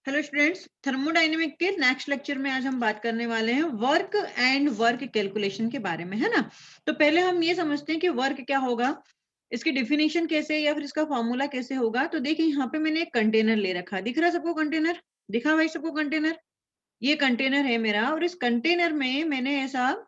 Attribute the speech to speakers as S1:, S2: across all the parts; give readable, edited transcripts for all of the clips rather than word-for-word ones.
S1: Hello students, thermodynamic के next lecture में आज हम बात करने वाले हैं वर्क एंड वर्क कैलकुलेशन के बारे में, है ना। तो पहले हम ये समझते हैं कि वर्क क्या होगा, इसकी डेफिनेशन कैसे या फिर इसका फॉर्मूला कैसे होगा। तो देखिए यहाँ पे मैंने एक कंटेनर ले रखा है, दिख रहा है सबको कंटेनर? दिखा भाई सबको कंटेनर? ये कंटेनर है मेरा और इस कंटेनर में मैंने ऐसा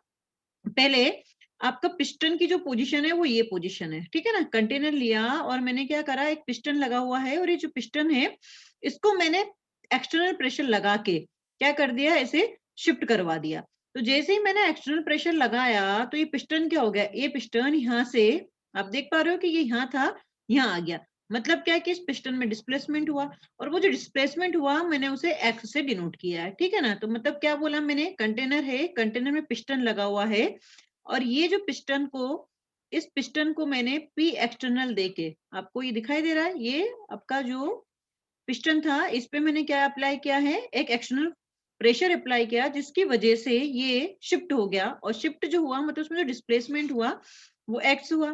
S1: पहले आपका पिस्टन की जो पोजीशन है वो ये पोजीशन है, ठीक है ना। कंटेनर लिया और मैंने क्या करा, एक पिस्टन लगा हुआ है और ये जो पिस्टन है इसको मैंने एक्सटर्नल प्रेशर लगा के क्या कर दिया, इसे शिफ्ट करवा दिया। तो जैसे ही मैंने एक्सटर्नल प्रेशर लगाया तो ये पिस्टन क्या हो गया, ये पिस्टन यहाँ से आप देख पा रहे हो कि ये यहाँ था, यहाँ आ गया। मतलब क्या है कि इस पिस्टन में डिस्प्लेसमेंट हुआ और वो जो डिस्प्लेसमेंट हुआ मैंने उसे एक्स से डिनोट किया है, ठीक है ना। तो मतलब क्या बोला मैंने, कंटेनर है, कंटेनर में पिस्टन लगा हुआ है और ये जो पिस्टन को, इस पिस्टन को मैंने पी एक्सटर्नल देके, आपको ये दिखाई दे रहा है, ये आपका जो पिस्टन था इस पे मैंने क्या अप्लाई किया है, एक एक्सटर्नल प्रेशर अप्लाई किया जिसकी वजह से ये शिफ्ट हो गया। और शिफ्ट जो हुआ मतलब उसमें जो डिस्प्लेसमेंट हुआ वो एक्स हुआ।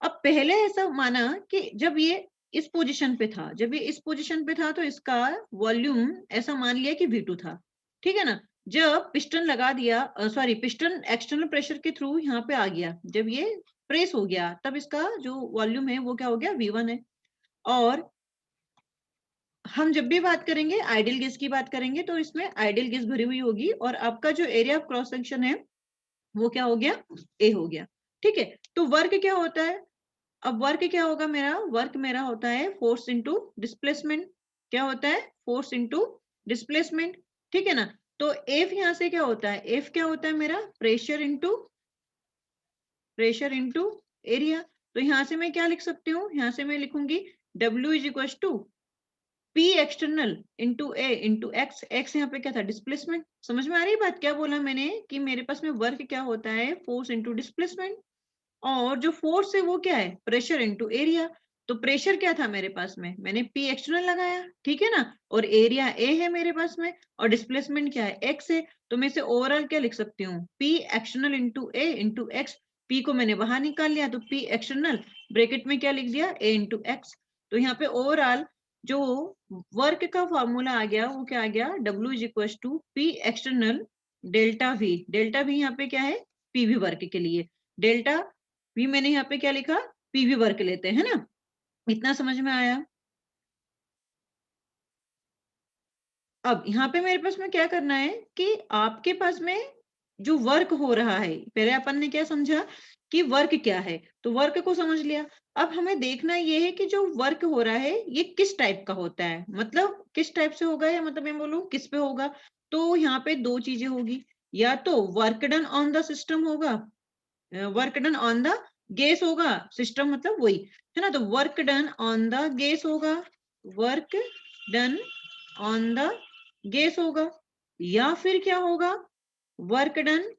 S1: अब पहले ऐसा माना कि जब ये इस पोजीशन पे था, जब ये इस पोजीशन पे था तो इसका वॉल्यूम ऐसा मान लिया कि V2 था, ठीक है ना। जब पिस्टन लगा दिया, सॉरी पिस्टन एक्सटर्नल प्रेशर के थ्रू यहाँ पे आ गया, जब ये प्रेस हो गया तब इसका जो वॉल्यूम है वो क्या हो गया, V1 है। और हम जब भी बात करेंगे आइडियल गैस की बात करेंगे तो इसमें आइडियल गैस भरी हुई होगी और आपका जो एरिया ऑफ क्रॉस सेक्शन है वो क्या हो गया, ए हो गया, ठीक है। तो वर्क क्या होता है, अब वर्क क्या होगा मेरा, वर्क मेरा होता है फोर्स इनटू डिस्प्लेसमेंट। क्या होता है, फोर्स इनटू डिस्प्लेसमेंट, ठीक है ना। तो एफ यहाँ से क्या होता है, एफ क्या होता है मेरा, प्रेशर इनटू एरिया। तो यहाँ से मैं क्या लिख सकती हूँ, यहाँ से मैं लिखूंगी W is equal to P external into A into x. X यहाँ पे क्या था, डिस्प्लेसमेंट। समझ में आ रही बात, क्या बोला मैंने कि मेरे पास में वर्क क्या होता है, फोर्स इंटू डिस्प्लेसमेंट। और जो फोर्स है वो क्या है, प्रेशर इनटू एरिया। तो प्रेशर क्या था मेरे पास में, मैंने पी एक्सटर्नल लगाया, ठीक है ना। और एरिया ए है मेरे पास में और डिस्प्लेसमेंट क्या है, एक्स है। तो मैं इसे ओवरऑल क्या लिख सकती हूँ, P external into A into x. P को मैंने बाहर निकाल लिया तो पी एक्सटर्नल ब्रैकेट में क्या लिख दिया, ए इंटू एक्स। तो यहाँ पे ओवरऑल जो वर्क का फॉर्मूला आ गया वो क्या आ गया, W is equal to P external delta V. Delta V यहाँ पे क्या है, पीवी वर्क के लिए डेल्टा वी, मैंने यहाँ पे क्या लिखा, पीवी वर्क लेते हैं ना। इतना समझ में आया। अब यहाँ पे मेरे पास में क्या करना है कि आपके पास में जो वर्क हो रहा है, पहले अपन ने क्या समझा कि वर्क क्या है, तो वर्क को समझ लिया। अब हमें देखना ये है कि जो वर्क हो रहा है ये किस टाइप का होता है, मतलब किस टाइप से होगा, या मतलब मैं बोलूँ किस पे होगा। तो यहाँ पे दो चीजें होगी, या तो work done on the system होगा, work done on the gas होगा, सिस्टम मतलब वही है ना। तो work done on the gas होगा, work done on the gas होगा, या फिर क्या होगा, work done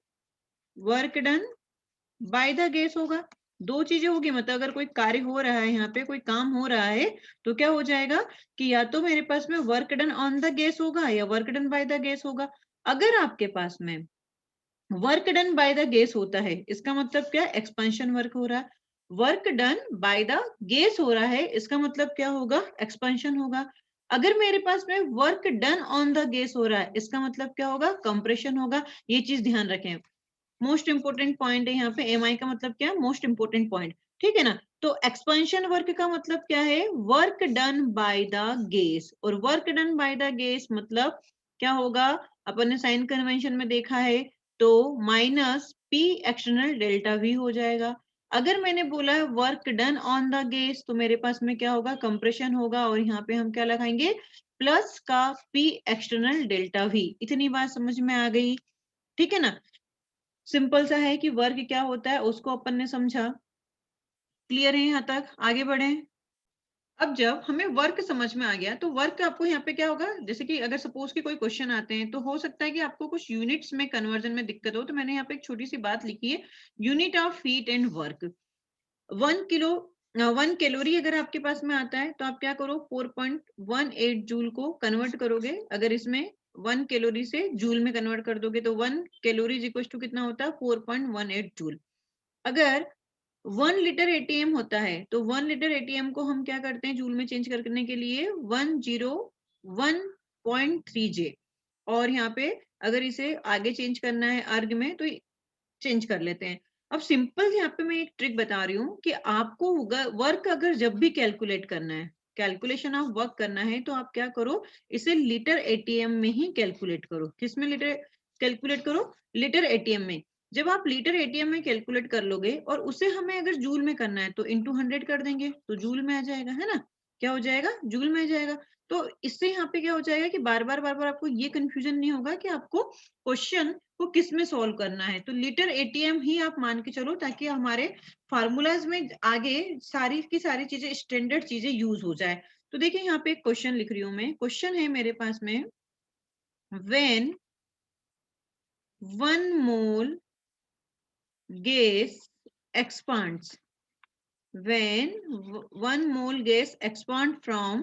S1: by the gas होगा। दो चीजें होगी, मतलब अगर कोई कार्य हो रहा है, यहाँ पे कोई काम हो रहा है तो क्या हो जाएगा कि या तो मेरे पास में work done on the gas होगा या work done by the gas होगा। अगर आपके पास में work done by the gas होता है इसका मतलब क्या, एक्सपेंशन वर्क हो रहा है। Work done by the gas हो रहा है इसका मतलब क्या होगा, एक्सपेंशन होगा। अगर मेरे पास में work done on the gas हो रहा है इसका मतलब क्या होगा, कंप्रेशन होगा। ये चीज ध्यान रखें, मोस्ट इंपोर्टेंट पॉइंट है यहाँ पे, एम आई का मतलब क्या है, मोस्ट इंपोर्टेंट पॉइंट, ठीक है ना। तो एक्सपेंशन वर्क का मतलब क्या है, work done by the gas. और work done by the gas मतलब क्या होगा, अपन ने साइन कन्वेंशन में देखा है, तो minus P external delta we हो जाएगा। अगर मैंने बोला है work done on the gas तो मेरे पास में क्या होगा, कंप्रेशन होगा, और यहाँ पे हम क्या लगाएंगे, प्लस का पी एक्सटर्नल डेल्टा वी। इतनी बात समझ में आ गई, ठीक है ना। सिंपल सा है कि वर्क क्या होता है उसको अपन ने समझा। क्लियर है यहाँ तक, आगे बढ़े। अब जब हमें वर्क समझ में आ गया तो वर्क आपको यहाँ पे क्या होगा, जैसे कि अगर सपोज कि कोई क्वेश्चन आते हैं तो हो सकता है कि आपको कुछ यूनिट्स में कन्वर्जन में दिक्कत हो, तो मैंने यहाँ पे एक छोटी सी बात लिखी है, unit of heat and work. 1 calorie अगर आपके पास में आता है तो आप क्या करो, 4.18 जूल को कन्वर्ट करोगे। अगर इसमें 1 कैलोरी से जूल में कन्वर्ट कर दोगे तो 1 कैलोरी इज इक्वल टू कितना होता है, 4.18 जूल। अगर 1 लीटर एटीएम होता है तो 1 लीटर एटीएम को हम क्या करते हैं, जूल में चेंज करने के लिए 1011 0.3J। और यहाँ पे अगर इसे आगे चेंज करना है अर्ग में तो चेंज कर लेते हैं। अब सिंपल यहाँ पे मैं एक ट्रिक बता रही हूँ कि आपको वर्क अगर जब भी कैलकुलेट करना है, कैलकुलेशन ऑफ वर्क करना है, तो आप क्या करो, इसे लीटर एटीएम में ही कैलकुलेट करो। किसमें लीटर कैलकुलेट करो? लीटर एटीएम में। जब आप लीटर एटीएम में कैलकुलेट कर लोगे और उसे हमें अगर जूल में करना है तो इंटू 100 कर देंगे तो जूल में आ जाएगा, है ना? क्या हो जाएगा? जूल में आ जाएगा। तो इससे यहाँ पे क्या हो जाएगा कि बार बार आपको ये कंफ्यूजन नहीं होगा कि आपको क्वेश्चन को किस में सॉल्व करना है। तो लीटर एटीएम ही आप मान के चलो, ताकि हमारे फार्मूलाज में आगे सारी की सारी चीजें, स्टैंडर्ड चीजें यूज हो जाए। तो देखिए यहाँ पे एक क्वेश्चन लिख रही हूं मैं। क्वेश्चन है मेरे पास में, when 1 mole gas expands, when 1 mole gas expand from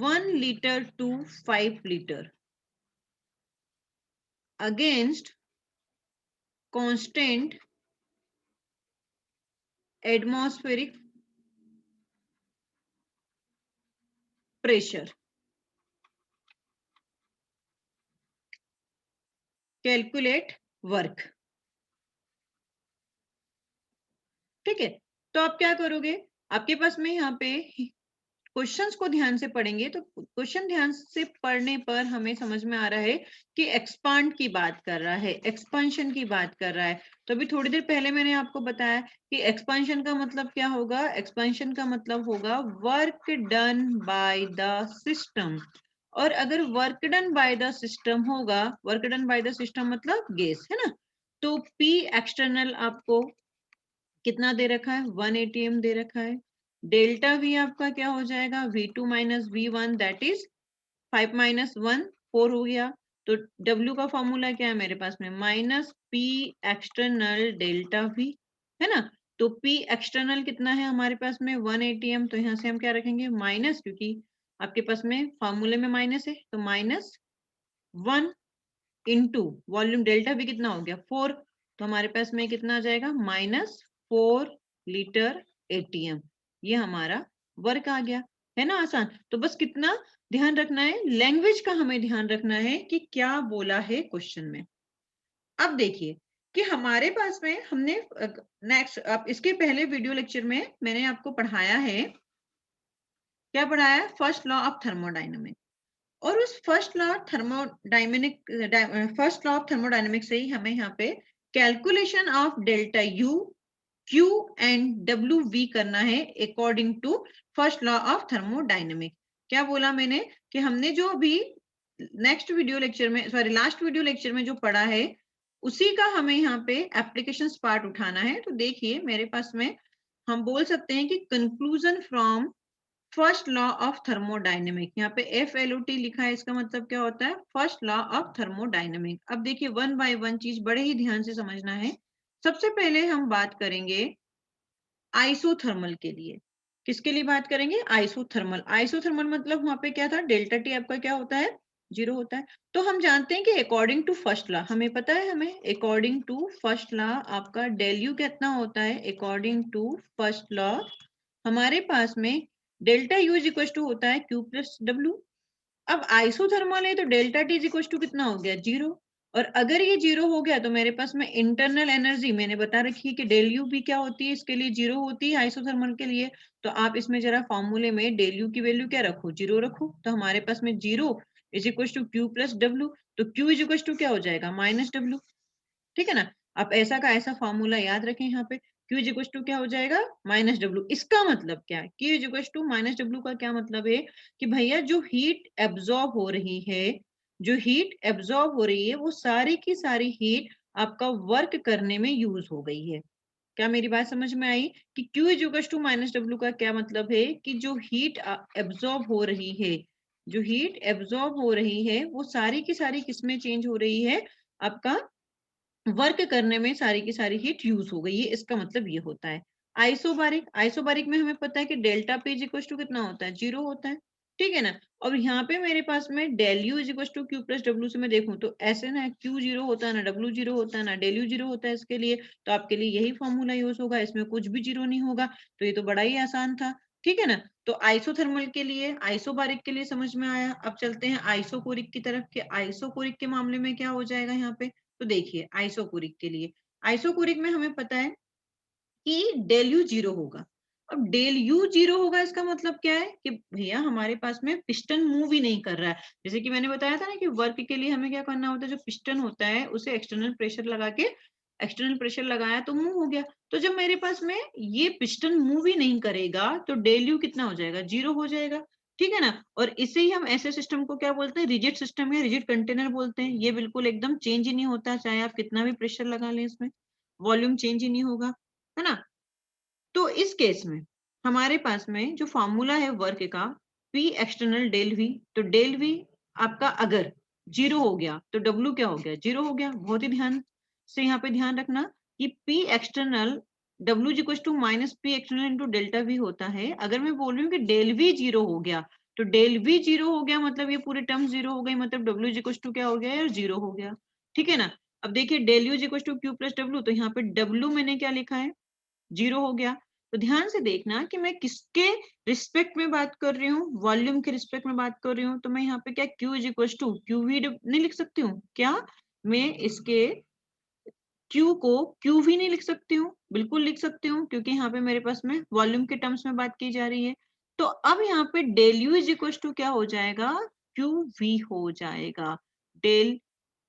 S1: 1 liter to 5 liter against constant atmospheric pressure, calculate work। ठीक है, तो आप क्या करोगे? आपके पास में यहाँ पे क्वेश्चंस को ध्यान से पढ़ेंगे तो क्वेश्चन ध्यान से पढ़ने पर हमें समझ में आ रहा है कि एक्सपांड की बात कर रहा है, एक्सपांशन की बात कर रहा है। तो अभी थोड़ी देर पहले मैंने आपको बताया कि एक्सपांशन का मतलब क्या होगा? एक्सपांशन का मतलब होगा work done by the system. और अगर work done by the system होगा, work done by the system मतलब गैस, है ना? तो पी एक्सटर्नल आपको कितना दे रखा है? 1 एटीएम दे रखा है। डेल्टा वी आपका क्या हो जाएगा? V2 minus V1 that is 5 minus 1 4 हो गया। तो W का फॉर्मूला क्या है मेरे पास में? Minus P external delta V, है ना? तो P एक्सटर्नल कितना है हमारे पास में? 1 एटीएम। तो यहाँ से हम क्या रखेंगे? माइनस, क्योंकि आपके पास में फॉर्मूले में माइनस है, तो माइनस 1 इंटू वॉल्यूम डेल्टा भी कितना हो गया? 4। तो हमारे पास में कितना आ जाएगा? Minus 4 litre ATM. ये हमारा वर्क आ गया, है ना? आसान। तो बस कितना ध्यान रखना है, लैंग्वेज का हमें ध्यान रखना है कि क्या बोला है क्वेश्चन में। अब देखिए कि हमारे पास में हमने नेक्स्ट, अब इसके पहले वीडियो लेक्चर में मैंने आपको पढ़ाया है, क्या पढ़ाया? First law of thermodynamics. और उस फर्स्ट लॉ ऑफ थर्मोडायनेमिक्स से ही हमें यहाँ पे calculation of delta U, Q and W V करना है according to first law of thermodynamics. क्या बोला मैंने कि हमने जो अभी नेक्स्ट वीडियो लेक्चर में, सॉरी लास्ट वीडियो लेक्चर में जो पढ़ा है, उसी का हमें यहाँ पे एप्लीकेशन पार्ट उठाना है। तो देखिए मेरे पास में हम बोल सकते हैं कि conclusion from first law of thermodynamic. यहाँ पे FLOT लिखा है, इसका मतलब क्या होता है? First law of thermodynamic. अब देखिए वन बाय वन चीज बड़े ही ध्यान से समझना है। सबसे पहले हम बात करेंगे आइसोथर्मल के लिए। किसके लिए बात करेंगे? आइसोथर्मल। आइसोथर्मल मतलब वहां पे क्या था? डेल्टा टी आपका क्या होता है? 0 होता है। तो हम जानते हैं कि अकॉर्डिंग टू फर्स्ट लॉ, हमें पता है, हमें अकॉर्डिंग टू फर्स्ट लॉ आपका डेल यू कितना होता है? अकॉर्डिंग टू फर्स्ट लॉ हमारे पास में delta U is equal to होता है क्यू प्लस डब्ल्यू। अब आइसोथर्मल है तो delta T is equal to कितना हो गया? 0। और अगर ये 0 हो गया तो मेरे पास में इंटरनल एनर्जी मैंने बता रखी है कि डेल यू भी क्या होती है? इसके लिए 0 होती है आइसोथर्मल के लिए। तो आप इसमें जरा फॉर्मूले में डेल यू की वैल्यू क्या रखो? 0 रखो। तो हमारे पास में 0 is equal to Q plus W. तो क्यू इज इक्वल टू क्या हो जाएगा? Minus W. ठीक है ना? आप ऐसा का ऐसा फॉर्मूला याद रखें। यहाँ पे Q इज इक्वल टू क्या हो जाएगा? Minus W. इसका मतलब क्या है? Q is equal to minus W का क्या मतलब है? कि भैया जो हीट एब्जॉर्ब हो रही है, जो हीट एब्जॉर्ब हो रही है, वो सारी की सारी हीट आपका वर्क करने में यूज हो गई है। क्या मेरी बात समझ में आई? कि Q is equal to minus W का क्या मतलब है? कि जो हीट एब्जॉर्ब हो रही है, जो हीट एब्जॉर्ब हो रही है, वो सारी की सारी किसमें चेंज हो रही है? आपका वर्क करने में सारी की सारी हीट यूज हो गई है। इसका मतलब ये होता है। आइसोबारिक, आइसोबारिक में हमें पता है कि डेल्टा पे इज इक्वल टू कितना होता है? 0 होता है। ठीक है ना? और यहाँ पे मेरे पास में del U is equal to Q plus W से मैं देखूं तो ऐसे ना, क्यू 0 होता है ना, डब्ल्यू 0 होता है ना, डेल यू 0 होता है इसके लिए। तो आपके लिए यही फॉर्मूला यूज होगा, इसमें कुछ भी 0 नहीं होगा। तो ये तो बड़ा ही आसान था। ठीक है ना। तो आइसोथर्मल के लिए, आइसोबारिक के लिए समझ में आया। अब चलते हैं आइसोकोरिक की तरफ के आइसोकोरिक के मामले में क्या हो जाएगा यहाँ पे। तो देखिए आइसोकोरिक के लिए, आइसोकोरिक में हमें पता है कि डेल यू जीरो होगा। अब डेल यू जीरो होगा इसका मतलब क्या है कि भैया हमारे पास में पिस्टन मूव ही नहीं कर रहा है। जैसे कि मैंने बताया था ना कि वर्क के लिए हमें क्या करना होता है, जो पिस्टन होता है उसे एक्सटर्नल प्रेशर लगा के, एक्सटर्नल प्रेशर लगाया तो मूव हो गया। तो जब मेरे पास में ये पिस्टन मूव ही नहीं करेगा तो डेल यू कितना हो जाएगा, जीरो हो जाएगा। ठीक है ना। और इसे ही हम ऐसे सिस्टम को क्या बोलते हैं, रिजिड सिस्टम या रिजिड कंटेनर बोलते हैं। ये बिल्कुल एकदम चेंज ही नहीं होता, चाहे आप कितना भी प्रेशर लगा लें, इसमें वॉल्यूम चेंज ही नहीं होगा, है ना। तो इस केस में हमारे पास में जो फॉर्मूला है वर्क का, पी एक्सटर्नल डेल वी, तो डेल वी आपका अगर जीरो हो गया तो डब्ल्यू क्या हो गया, जीरो हो गया। बहुत ही ध्यान से यहाँ पे ध्यान रखना कि P external W equal to minus P external into delta V होता है। अगर मैं बोल रही हूँ कि डेल वी जीरो हो गया तो डेल वी जीरो हो गया, मतलब ये पूरे टर्म जीरो हो गई, मतलब डब्ल्यू इक्वल टू क्या हो गया यार, जीरो हो गया। ठीक है ना। अब देखिए del U equal to Q plus W, तो यहाँ पे डब्ल्यू मैंने क्या लिखा है, जीरो हो गया। तो ध्यान से देखना कि मैं किसके रिस्पेक्ट में बात कर रही हूँ, वॉल्यूम के रिस्पेक्ट में बात कर रही हूँ। तो मैं यहाँ पे क्या Q is equal to Q V नहीं लिख सकती हूँ क्या, मैं इसके Q को क्यू भी नहीं लिख सकती हूँ, बिल्कुल लिख सकती हूँ, क्योंकि यहाँ पे मेरे पास में वॉल्यूम के टर्म्स में बात की जा रही है। तो अब यहाँ पे del U is equal to क्या हो जाएगा, क्यू वी हो जाएगा। Del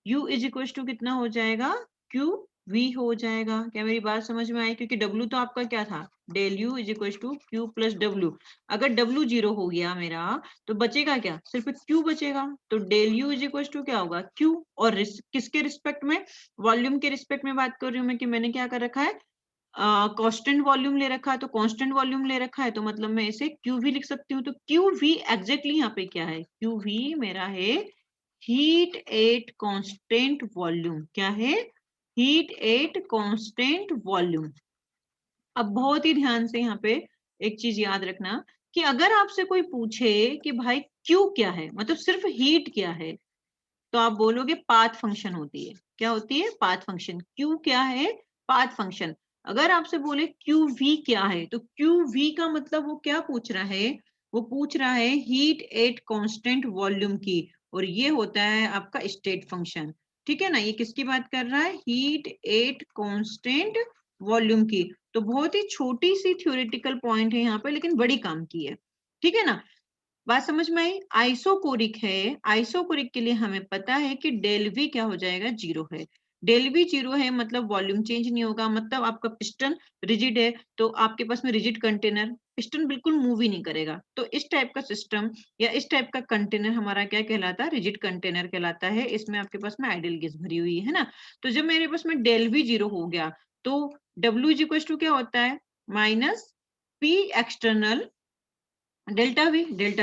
S1: u is equal to कितना हो जाएगा, क्यू वी हो जाएगा। क्या मेरी बात समझ में आई, क्योंकि w तो आपका क्या था, del u is equal to Q plus W. अगर w जीरो हो गया मेरा तो बचेगा क्या, सिर्फ q बचेगा। तो del u is equal to क्या होगा, q। और किसके रिस्पेक्ट में, वॉल्यूम के रिस्पेक्ट में बात कर रही हूँ मैं, कि मैंने क्या कर रखा है, कांस्टेंट वॉल्यूम ले रखा है। तो कांस्टेंट वॉल्यूम ले रखा है तो मतलब मैं इसे क्यू वी लिख सकती हूँ। तो क्यू वी एग्जैक्टली यहाँ पे क्या है, क्यू वी मेरा है हीट एट कांस्टेंट वॉल्यूम। क्या है, हीट एट कांस्टेंट वॉल्यूम। अब बहुत ही ध्यान से यहाँ पे एक चीज याद रखना कि अगर आपसे कोई पूछे कि भाई क्यू क्या है, मतलब सिर्फ हीट क्या है, तो आप बोलोगे पाथ फंक्शन होती है। क्या होती है, पाथ फंक्शन। क्यू क्या है, पाथ फंक्शन। अगर आपसे बोले क्यू वी क्या है, तो क्यू वी का मतलब वो क्या पूछ रहा है, वो पूछ रहा है हीट एट कांस्टेंट वॉल्यूम की, और ये होता है आपका स्टेट फंक्शन। ठीक है ना। ये किसकी बात कर रहा है, हीट एट कांस्टेंट वॉल्यूम की। तो बहुत ही छोटी सी थ्योरेटिकल पॉइंट है यहाँ पे, लेकिन बड़ी काम की है। ठीक है ना। बात समझ में आई। आइसोकोरिक है, आइसोकोरिक के लिए हमें पता है कि डेल वी क्या हो जाएगा, जीरो है। डेल वी जीरो है मतलब वॉल्यूम चेंज नहीं होगा, मतलब आपका पिस्टन रिजिड है। तो आपके पास में रिजिड कंटेनर, पिस्टन बिल्कुल मूव ही नहीं करेगा। तो इस टाइप का सिस्टम या इस टाइप का कंटेनर हमारा क्या कहलाता है, रिजिड कंटेनर कहलाता है। इसमें आपके पास में आइडियल गैस भरी हुई है ना। तो जब मेरे पास में डेल वी जीरो हो गया तो डब्ल्यू इज इक्वल टू क्या होता है, minus P external delta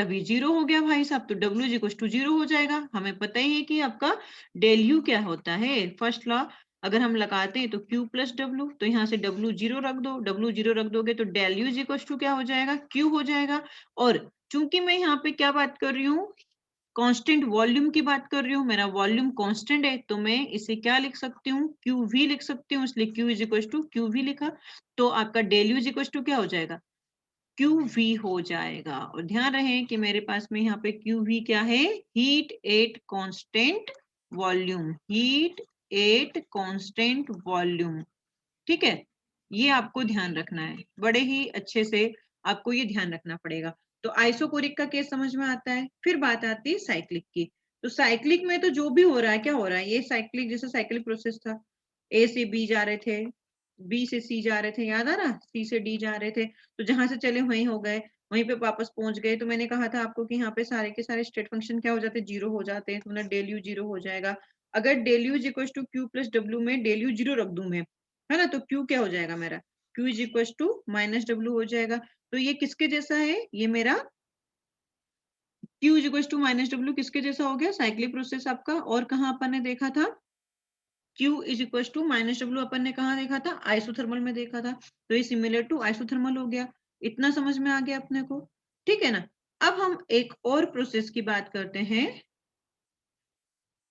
S1: V zero हो गया भाई साहब, तो W is equal to zero हो जाएगा। हमें पता ही है कि आपका डेल यू क्या होता है, फर्स्ट लॉ अगर हम लगाते हैं तो क्यू प्लस डब्ल्यू, तो यहाँ से डब्ल्यू जीरो रख दो, डब्ल्यू जीरो रख दोगे तो del U is equal to क्या हो जाएगा, क्यू हो जाएगा। और चूंकि मैं यहाँ पे क्या बात कर रही हूँ, कांस्टेंट वॉल्यूम की बात कर रही हूँ, मेरा वॉल्यूम कांस्टेंट है, तो मैं इसे क्या लिख सकती हूँ, क्यू वी लिख सकती हूँ, इसलिए Q is equal to Q V लिखा। तो आपका del U is equal to क्या हो जाएगा, क्यू वी हो जाएगा। और ध्यान रहे कि मेरे पास में यहाँ पे क्यू वी क्या है, heat at constant volume, heat at constant volume. ठीक है। ये आपको ध्यान रखना है, बड़े ही अच्छे से आपको ये ध्यान रखना पड़ेगा। तो आइसोकोरिक का केस समझ में आता है। फिर बात आती है साइक्लिक की। तो साइक्लिक में तो जो भी हो रहा है, क्या हो रहा है, ये साइक्लिक जैसे साइक्लिक प्रोसेस था, ए से बी जा रहे थे, बी से सी जा रहे थे, याद आ रहा, सी से डी जा रहे थे, तो जहां से चले वहीं हो गए, वहीं पे वापस पहुंच गए। तो मैंने कहा था आपको कि यहाँ पे सारे के सारे स्टेट फंक्शन क्या हो जाते हैं, जीरो हो जाते हैं। तो मतलब डेल यू जीरो हो जाएगा। अगर del U is equal to Q plus W में डेल यू जीरो रख दूं मैं, है ना, तो क्यू क्या हो जाएगा मेरा, Q is equal to minus W हो जाएगा। तो ये किसके जैसा है, ये मेरा Q is equal to minus W किसके जैसा हो गया, साइक्लिक प्रोसेस आपका। और कहाँ अपन ने देखा था, Q is equal to minus W अपन ने कहा देखा था, आइसोथर्मल में देखा था। तो ये सिमिलर टू आइसोथर्मल हो गया। इतना समझ में आ गया अपने को। ठीक है ना। अब हम एक और प्रोसेस की बात करते हैं,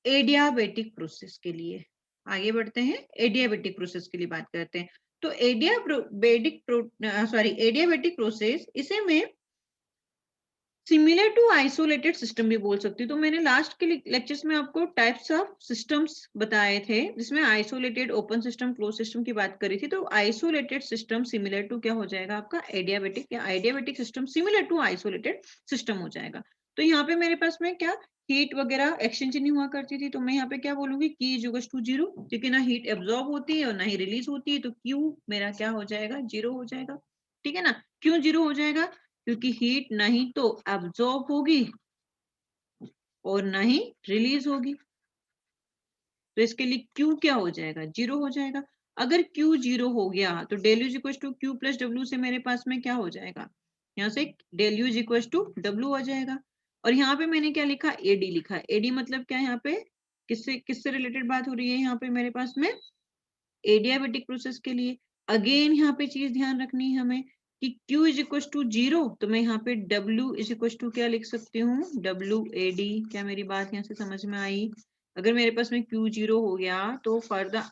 S1: एडियाबेटिक प्रोसेस के लिए आगे बढ़ते हैं, एडियाबेटिक प्रोसेस के लिए बात करते हैं। तो एडियाबेटिक प्रोसेस, इसे मैं सिमिलर टू आइसोलेटेड सिस्टम भी बोल सकती हूँ। तो मैंने लास्ट के लेक्चर्स में आपको टाइप्स ऑफ सिस्टम्स बताए थे, जिसमें isolated, open system, close system की बात करी थी। तो आइसोलेटेड सिस्टम सिमिलर टू क्या हो जाएगा आपका एडियाबेटिक, या adiabatic system similar to isolated system हो जाएगा। तो यहाँ पे मेरे पास में क्या हीट वगैरह एक्सचेंज नहीं हुआ करती थी, तो मैं यहाँ पे क्या बोलूंगी Q इज इक्वल टू 0, क्योंकि ना हीट एब्जॉर्ब होती है और ना ही रिलीज होती है, तो Q मेरा क्या हो जाएगा 0 हो जाएगा। ठीक है ना, क्यों 0 हो जाएगा, क्योंकि हीट नहीं तो एब्जॉर्ब होगी और ना ही रिलीज होगी, तो इसके लिए Q क्या हो जाएगा 0 हो जाएगा। अगर Q 0 हो गया तो del is equal to Q plus W से मेरे पास में क्या हो जाएगा, यहाँ से del U is equal to W आ जाएगा। और यहाँ पे मैंने क्या लिखा एडी लिखा, एडी मतलब क्या, यहाँ पे किससे किससे रिलेटेड बात हो रही है, यहाँ पे मेरे पास में एडियाबेटिक प्रोसेस के लिए। अगेन यहाँ पे चीज ध्यान रखनी है हमें कि Q इज इक्वल टू 0, तो मैं यहाँ पे W इज इक्वल टू क्या लिख सकती हूँ, WAD। क्या मेरी बात यहाँ से समझ में आई? अगर मेरे पास में Q 0 हो गया तो फॉर द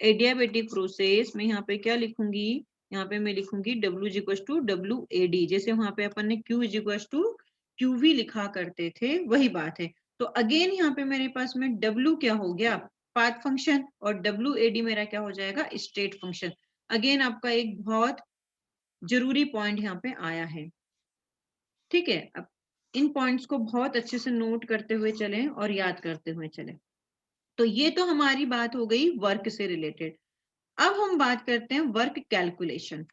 S1: एडियाबेटिक प्रोसेस मैं यहाँ पे क्या लिखूंगी, यहाँ पे मैं लिखूंगी W is equal to WAD, जैसे वहां पे अपन ने Q is equal to QV लिखा करते थे, वही बात है। तो अगेन यहाँ पे मेरे पास में W क्या हो गया, पाथ फंक्शन, और WAD मेरा क्या हो जाएगा, स्टेट फंक्शन। अगेन आपका एक बहुत जरूरी पॉइंट यहाँ पे आया है। ठीक है, अब इन पॉइंट्स को बहुत अच्छे से नोट करते हुए चलें और याद करते हुए चलें। तो ये तो हमारी बात हो गई वर्क से रिलेटेड। अब हम बात करते हैं वर्क कैलकुलेशन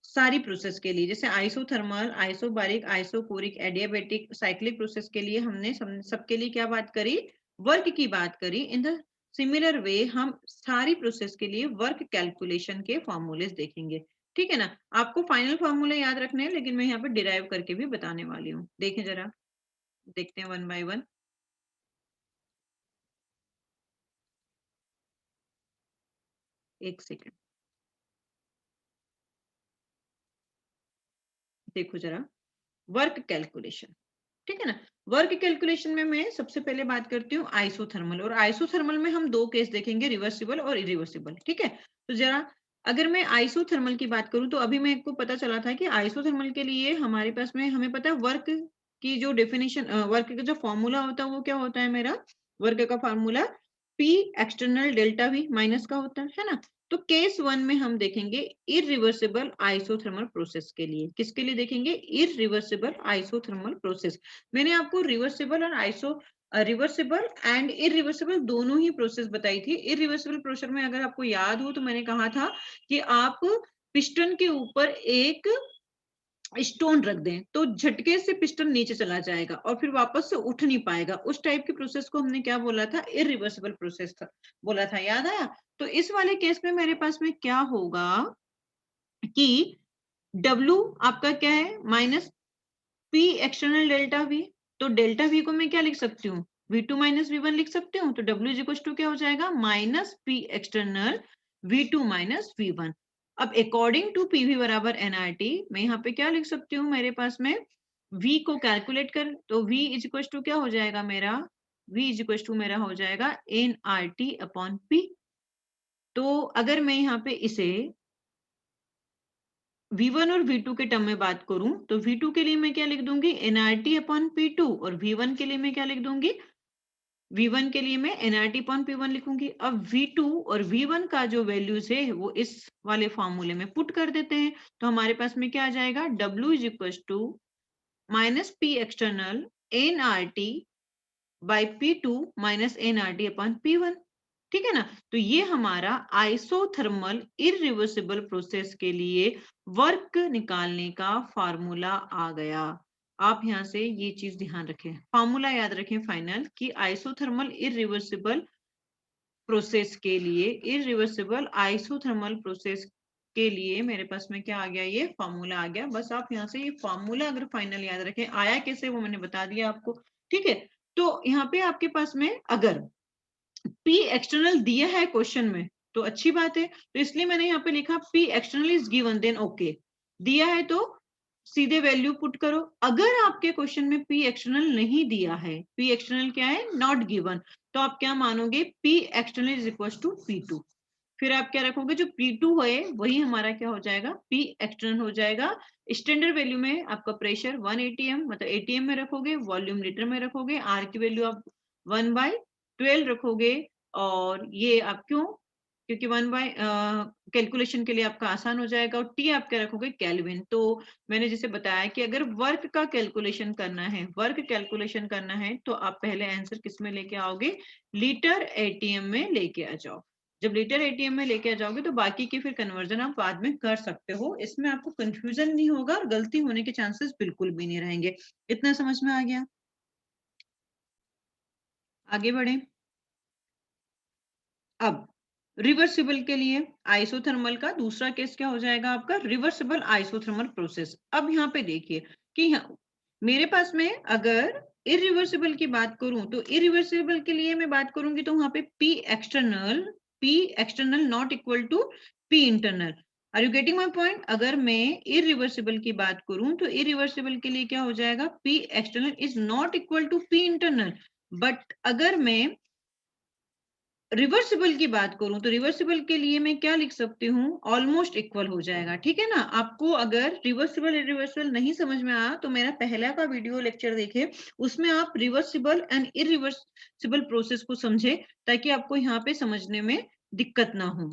S1: सारी प्रोसेस के लिए, जैसे isothermal, isobaric, isochoric, adiabatic, cyclic process के लिए हमने सबके लिए क्या बात करी, वर्क की बात करी। इन द सिमिलर वे हम सारी प्रोसेस के लिए वर्क कैलकुलेशन के फॉर्मूलेस देखेंगे। ठीक है ना, आपको फाइनल फॉर्मूले याद रखने हैं, लेकिन मैं यहाँ पे डिराइव करके भी बताने वाली हूँ। देखें जरा, देखते हैं वन बाय वन। एक सेकेंड, देखो जरा, वर्क कैलकुलेशन। ठीक है ना, वर्क कैलकुलेशन में मैं सबसे पहले बात करती हूँ आइसोथर्मल, और आइसोथर्मल में हम दो केस देखेंगे, रिवर्सिबल और इरिवर्सिबल। ठीक है, तो जरा अगर मैं आइसोथर्मल की बात करूं, तो अभी मेरे को पता चला था कि आइसोथर्मल के लिए हमारे पास में हमें पता है वर्क की जो डेफिनेशन, वर्क का जो फॉर्मूला होता है वो क्या होता है, मेरा वर्क का formula P external delta V minus का होता है ना। तो केस वन में हम देखेंगे इरिवर्सिबल आइसोथर्मल प्रोसेस के लिए, किसके लिए देखेंगे, इरिवर्सिबल आइसोथर्मल प्रोसेस। मैंने आपको रिवर्सिबल और रिवर्सिबल एंड इरिवर्सिबल दोनों ही प्रोसेस बताई थी। इरिवर्सिबल प्रोसेस में अगर आपको याद हो तो मैंने कहा था कि आप पिस्टन के ऊपर एक स्टोन रख दें तो झटके से पिस्टन नीचे चला जाएगा और फिर वापस से उठ नहीं पाएगा, उस टाइप की प्रोसेस को हमने क्या बोला था, इरिवर्सिबल प्रोसेस था बोला था, याद आया? तो इस वाले केस में मेरे पास में क्या होगा कि W आपका क्या है, minus P external delta V। तो डेल्टा V को मैं क्या लिख सकती हूँ, V2 माइनस V1 लिख सकती हूँ। तो W इज इक्वल टू क्या हो जाएगा, minus P external V2 minus V1। अब अकॉर्डिंग टू PV बराबर nRT मैं यहाँ पे क्या लिख सकती हूँ, मेरे पास में V को कैलकुलेट कर, तो V इज इक्वल टू क्या हो जाएगा मेरा, V इज इक्वल टू मेरा हो जाएगा nRT अपॉन P। तो अगर मैं यहाँ पे इसे V1 और V2 के टर्म में बात करूं, तो V2 के लिए मैं क्या लिख दूंगी, nRT अपॉन P2, और V1 के लिए मैं क्या लिख दूंगी, V1 के लिए मैं nRT अपॉन P1 लिखूंगी। अब V2 और V1 का जो वैल्यूज है वो इस वाले फॉर्मूले में पुट कर देते हैं, तो हमारे पास में क्या आ जाएगा, W is equal to minus P external nRT by P2 minus nRT upon P1। ठीक है ना, तो ये हमारा आइसोथर्मल इरिवर्सिबल प्रोसेस के लिए वर्क निकालने का फार्मूला आ गया। आप यहां से ये चीज ध्यान रखें, फार्मूला याद रखें फाइनल, कि आइसोथर्मल इरिवर्सिबल प्रोसेस के लिए, इरिवर्सिबल आइसोथर्मल प्रोसेस के लिए मेरे पास में क्या आ गया, ये फार्मूला आ गया। बस आप यहाँ से ये फार्मूला अगर फाइनल याद रखें, आया कैसे वो मैंने बता दिया आपको। ठीक है, तो यहाँ पे आपके पास में अगर P एक्सटर्नल दिया है क्वेश्चन में तो अच्छी बात है, तो इसलिए मैंने यहाँ पे लिखा P external is given, then okay. दिया है तो सीधे वैल्यू पुट करो। अगर आपके क्वेश्चन में P एक्सटर्नल नहीं दिया है, P एक्सटर्नल क्या है, नॉट गिवन, तो आप क्या मानोगे, P external is equal to P2। फिर आप क्या रखोगे, जो P2 है वही हमारा क्या हो जाएगा, P एक्सटर्नल हो जाएगा। स्टैंडर्ड वैल्यू में आपका प्रेशर 1 atm मतलब atm में रखोगे, वॉल्यूम लीटर में रखोगे, आर की वैल्यू आप 1/12 रखोगे। और ये आप क्यों, क्योंकि 1 कैलकुलेशन के लिए आपका आसान हो जाएगा। और टी आप क्या रखोगे, केल्विन। तो मैंने जैसे बताया कि अगर वर्क का कैलकुलेशन करना है, वर्क कैलकुलेशन करना है, तो आप पहले आंसर किस में लेके आओगे, लीटर एटीएम में लेके आ जाओ। जब लीटर एटीएम में लेके आ जाओगे तो बाकी की फिर कन्वर्जन आप बाद में कर सकते हो, इसमें आपको कंफ्यूजन नहीं होगा और गलती होने के चांसेस बिल्कुल भी नहीं रहेंगे। इतना समझ में आ गया? आगे बढ़े। अब रिवर्सिबल के लिए आइसोथर्मल का दूसरा केस क्या हो जाएगा आपका, रिवर्सिबल आइसोथर्मल प्रोसेस। अब यहाँ पे देखिए कि मेरे पास में अगर इरिवर्सिबल की बात करूं, तो इरिवर्सिबल के लिए मैं बात करूंगी तो वहां पे P external not equal to P internal. Are you getting my point? अगर मैं इरिवर्सिबल की बात करूं तो इरिवर्सिबल के लिए क्या हो जाएगा, P external is not equal to P internal. But अगर मैं रिवर्सिबल की बात करूं तो रिवर्सिबल के लिए मैं क्या लिख सकती हूँ, ऑलमोस्ट इक्वल हो जाएगा। ठीक है ना? आपको अगर रिवर्सिबल इरिवर्सिबल नहीं समझ में आया तो मेरा पहला का वीडियो लेक्चर देखे, उसमें आप रिवर्सिबल एंड इरिवर्सिबल प्रोसेस को समझे, ताकि आपको यहाँ पे समझने में दिक्कत ना हो।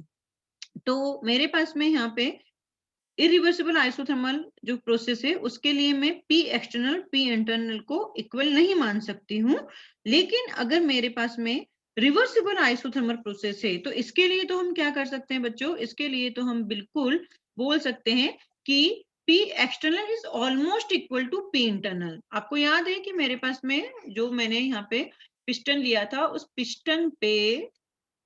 S1: तो मेरे पास में यहाँ पे इरिवर्सिबल आइसोथर्मल जो प्रोसेस है उसके लिए मैं पी एक्सटर्नल पी इंटरनल को इक्वल नहीं मान सकती हूँ। लेकिन अगर मेरे पास में रिवर्सिबल आइसोथर्मल प्रोसेस है तो इसके लिए तो हम क्या कर सकते हैं बच्चों, इसके लिए तो हम बिल्कुल बोल सकते हैं कि P external is almost equal to P internal. आपको याद है कि मेरे पास में जो मैंने यहाँ पे पिस्टन लिया था, उस पिस्टन पे,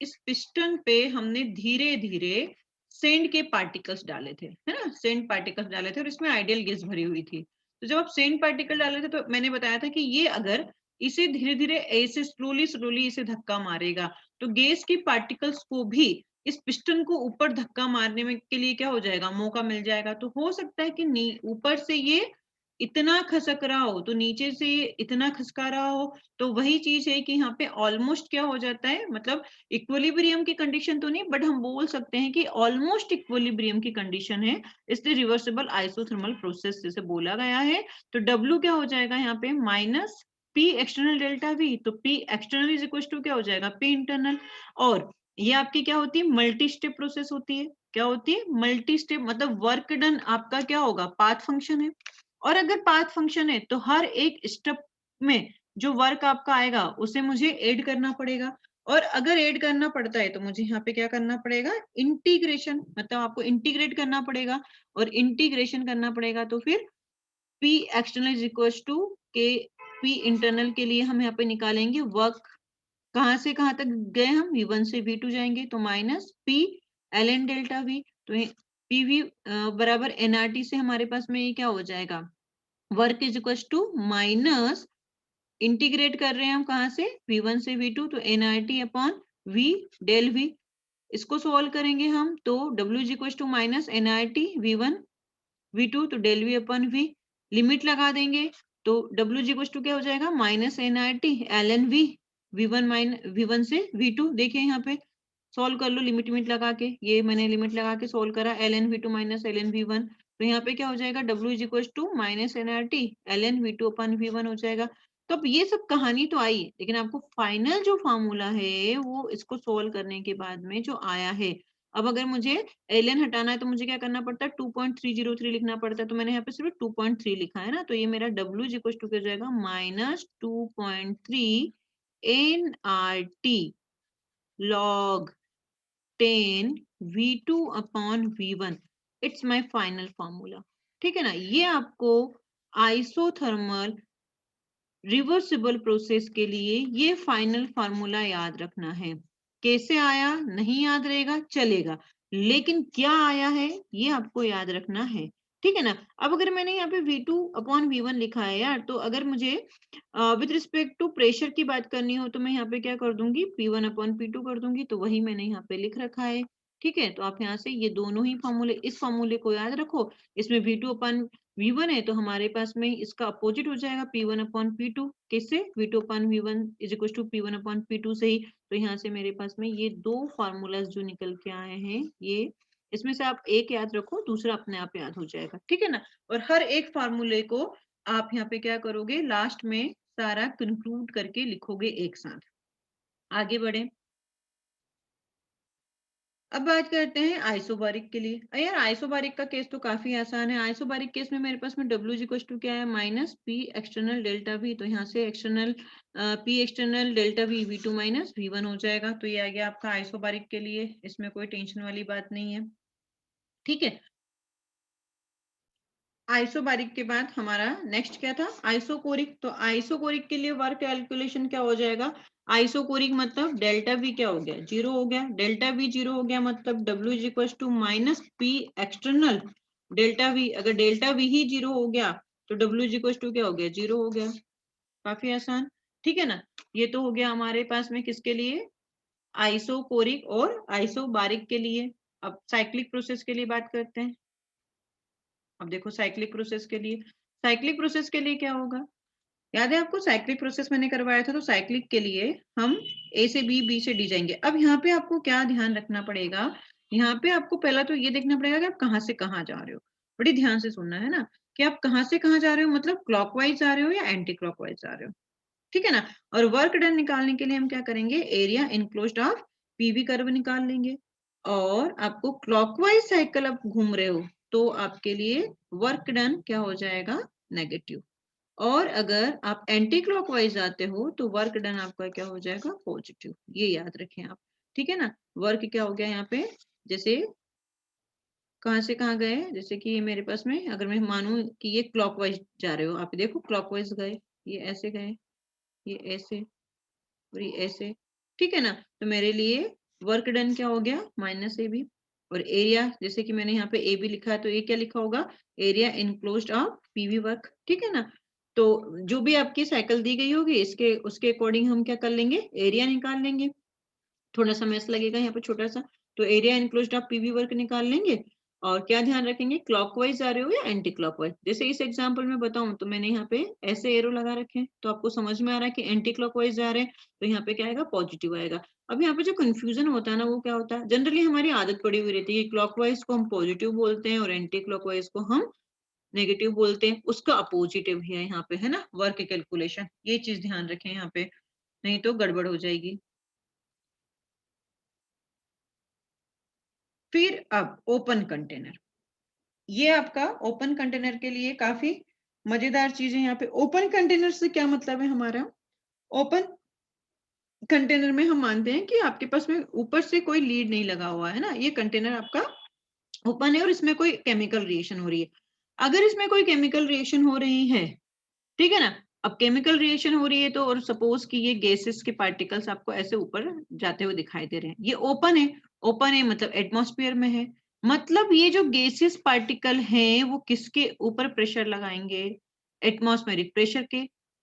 S1: इस पिस्टन पे हमने धीरे धीरे सेंड के पार्टिकल्स डाले थे, है ना, सेंड पार्टिकल्स डाले थे और इसमें आइडियल गैस भरी हुई थी। तो जब आप सेंड पार्टिकल डाले थे तो मैंने बताया था कि ये अगर इसे धीरे धीरे ऐसे स्लोली स्लोली इसे धक्का मारेगा तो गैस की पार्टिकल्स को भी इस पिस्टन को ऊपर धक्का मारने में के लिए क्या हो जाएगा, मौका मिल जाएगा। तो हो सकता है कि ऊपर से ये इतना खसक रहा हो तो नीचे से ये इतना खसका रहा हो। तो वही चीज है कि यहाँ पे ऑलमोस्ट क्या हो जाता है, मतलब इक्विलिब्रियम की कंडीशन तो नहीं, बट हम बोल सकते हैं कि ऑलमोस्ट इक्विलिब्रियम की कंडीशन है, इसलिए रिवर्सिबल आइसोथर्मल प्रोसेस जैसे बोला गया है। तो डब्ल्यू क्या हो जाएगा यहाँ पे, minus P external delta V. तो P external is equal to क्या हो जाएगा, पी इंटरनल। और ये आपकी क्या होती है, मल्टी स्टेप प्रोसेस होती है। क्या होती है, मल्टी स्टेप, मतलब वर्क डन आपका क्या होगा, पाथ फंक्शन है। और अगर पाथ फंक्शन है तो हर एक स्टेप में जो वर्क आपका आएगा उसे मुझे ऐड करना पड़ेगा। और अगर ऐड करना पड़ता है तो मुझे यहाँ पे क्या करना पड़ेगा, इंटीग्रेशन, मतलब आपको इंटीग्रेट करना पड़ेगा। और इंटीग्रेशन करना पड़ेगा तो फिर P external is equal to के P इंटरनल के लिए हम यहाँ पे निकालेंगे वर्क, कहाँ से कहाँ तक गए हम, V1 से V2 जाएंगे तो minus P ln delta V। तो PV बराबर nRT से हमारे पास में ये क्या हो जाएगा, work is equal to minus, integrate कर रहे हैं हम कहाँ से, V1 से V2, तो nRT upon V del V। इसको सोल्व करेंगे हम तो W is equal to minus nRT V1 V2, तो del V upon V। Limit लगा देंगे तो W इज इक्वल टू क्या हो जाएगा, minus nRT ln V V1 से V2। देखिए यहाँ पे सॉल्व कर लो लिमिट लिमिट लगा के, ये मैंने लिमिट लगा के सॉल्व करा, ln V2 minus ln V1। तो यहाँ पे क्या हो जाएगा, W is equal to minus nRT ln V2 upon V1 हो जाएगा। तो अब ये सब कहानी तो आई, लेकिन आपको फाइनल जो फॉर्मूला है वो इसको सोल्व करने के बाद में जो आया है। अब अगर मुझे ln हटाना है तो मुझे क्या करना पड़ता है, 2.303 लिखना पड़ता है। तो मैंने यहाँ पे सिर्फ 2.3 लिखा है ना, तो ये मेरा W इज इक्वल टू क्या हो जाएगा, minus 2.3 nRT log 10 V2 upon V1। It's my final formula. ठीक है ना? ये आपको आइसोथर्मल रिवर्सिबल प्रोसेस के लिए ये फाइनल फार्मूला याद रखना है। कैसे आया नहीं याद रहेगा चलेगा, लेकिन क्या आया है ये आपको याद रखना है। ठीक है ना? अब अगर मैंने यहाँ पे V2 अपॉन V1 लिखा है यार, तो अगर मुझे विद रिस्पेक्ट टू प्रेशर की बात करनी हो तो मैं यहाँ पे क्या कर दूंगी, P1 अपॉन P2 कर दूंगी। तो वही मैंने यहाँ पे लिख रखा है। ठीक है, तो आप यहाँ से ये दोनों ही फॉर्मूले, इस फॉर्मूले को याद रखो, इसमें V2 अपॉन V1 है तो हमारे पास में इसका अपोजिट हो जाएगा P1 अपॉन P2। किससे? V2 upon V1 is equal to P1 upon P2 से ही। तो यहाँ से मेरे पास में ये दो फार्मूलाज जो निकल के आए हैं, ये इसमें से आप एक याद रखो, दूसरा अपने आप याद हो जाएगा, ठीक है ना। और हर एक फार्मूले को आप यहाँ पे क्या करोगे, लास्ट में सारा कंक्लूड करके लिखोगे एक साथ। आगे बढ़े, अब बात करते हैं आइसोबारिक के लिए। यार आइसोबारिक का केस तो काफी आसान है। आइसोबारिक केस में मेरे पास में डब्ल्यू इज इक्वल टू क्या है, minus P external delta V. तो यहाँ से external P external delta we V2 minus V1 हो जाएगा। तो ये आ गया आपका आइसोबारिक के लिए, इसमें कोई टेंशन वाली बात नहीं है, ठीक है। आइसोबारिक के बाद हमारा नेक्स्ट क्या था, आइसोकोरिक। तो आइसोकोरिक के लिए वर्क कैलकुलेशन क्या हो जाएगा, आइसोकोरिक मतलब डेल्टा वी क्या हो गया, जीरो हो गया। डेल्टा वी जीरो हो गया मतलब W is equal to minus P external delta V. अगर डेल्टा वी ही जीरो हो गया तो डब्ल्यू इज इक्वल टू क्या हो गया, जीरो हो गया। काफी आसान, ठीक है ना। ये तो हो गया हमारे पास में किसके लिए, आइसोकोरिक और आइसोबारिक के लिए। अब साइक्लिक प्रोसेस के लिए बात करते हैं। अब देखो साइक्लिक प्रोसेस के लिए, साइक्लिक प्रोसेस के लिए क्या होगा, याद है आपको साइक्लिक प्रोसेस मैंने करवाया था। तो साइक्लिक के लिए हम ए से बी, बी से डी जाएंगे। अब यहाँ पे आपको क्या ध्यान रखना पड़ेगा, यहाँ पे आपको पहला तो ये देखना पड़ेगा कि आप कहाँ से कहाँ जा रहे हो। बड़ी ध्यान से सुनना है ना, कि आप कहाँ से कहाँ जा रहे हो, मतलब क्लॉकवाइज जा रहे हो या एंटी क्लॉकवाइज जा रहे हो, ठीक है ना। और वर्क डन निकालने के लिए हम क्या करेंगे, area enclosed of PV curve निकाल लेंगे। और आपको क्लॉकवाइज साइकिल आप घूम रहे हो तो आपके लिए वर्क डन क्या हो जाएगा, नेगेटिव। और अगर आप एंटी क्लॉकवाइज आते हो तो वर्क डन आपका क्या हो जाएगा, पॉजिटिव। ये याद रखें आप, ठीक है ना। वर्क क्या हो गया यहाँ पे, जैसे कहाँ से कहाँ गए, जैसे कि ये मेरे पास में अगर मैं मानूं कि ये क्लॉकवाइज जा रहे हो, आप देखो क्लॉकवाइज गए, ये ऐसे गए, ये ऐसे और ये ऐसे, ठीक है ना। तो मेरे लिए वर्क डन क्या हो गया, माइनस ए बी। और एरिया जैसे कि मैंने यहाँ पे ए बी लिखा है तो ये क्या लिखा होगा, area enclosed of PV work, ठीक है ना। तो जो भी आपकी साइकिल दी गई होगी इसके उसके अकॉर्डिंग हम क्या कर लेंगे, एरिया निकाल लेंगे। थोड़ा सा मैस लगेगा यहाँ पे छोटा सा, तो area enclosed of PV work निकाल लेंगे। और क्या ध्यान रखेंगे, क्लॉकवाइज जा रहे हो या एंटी क्लॉकवाइज। जैसे इस एग्जांपल में बताऊं तो मैंने यहाँ पे ऐसे एरो लगा रखे हैं, तो आपको समझ में आ रहा है कि एंटी क्लॉकवाइज जा रहे हैं तो यहाँ पे क्या आएगा, पॉजिटिव आएगा। अब यहाँ पे जो कंफ्यूजन होता है ना, वो क्या होता है, जनरली हमारी आदत पड़ी हुई रहती है कि क्लॉकवाइज को हम पॉजिटिव बोलते हैं और एंटी क्लॉकवाइज को हम नेगेटिव बोलते हैं। उसका अपोजिटिव है यहाँ पे, है ना, वर्क कैलकुलेशन। ये चीज ध्यान रखें यहाँ पे, नहीं तो गड़बड़ हो जाएगी। फिर अब ओपन कंटेनर, ये आपका ओपन कंटेनर के लिए काफी मजेदार चीज है। यहाँ पे ओपन कंटेनर से क्या मतलब है हमारा, ओपन कंटेनर में हम मानते हैं कि आपके पास में ऊपर से कोई लीड नहीं लगा हुआ है ना, ये कंटेनर आपका ओपन है और इसमें कोई केमिकल रिएक्शन हो रही है। अगर इसमें कोई केमिकल रिएक्शन हो रही है, ठीक है ना, अब केमिकल रिएक्शन हो रही है तो, और सपोज कि ये गैसेस के पार्टिकल्स आपको ऐसे ऊपर जाते हुए दिखाई दे रहे हैं, ये ओपन है। ओपन है मतलब एटमॉस्फेयर में है, मतलब ये जो गैसेस पार्टिकल हैं वो किसके ऊपर प्रेशर लगाएंगे, एटमॉस्फेरिक प्रेशर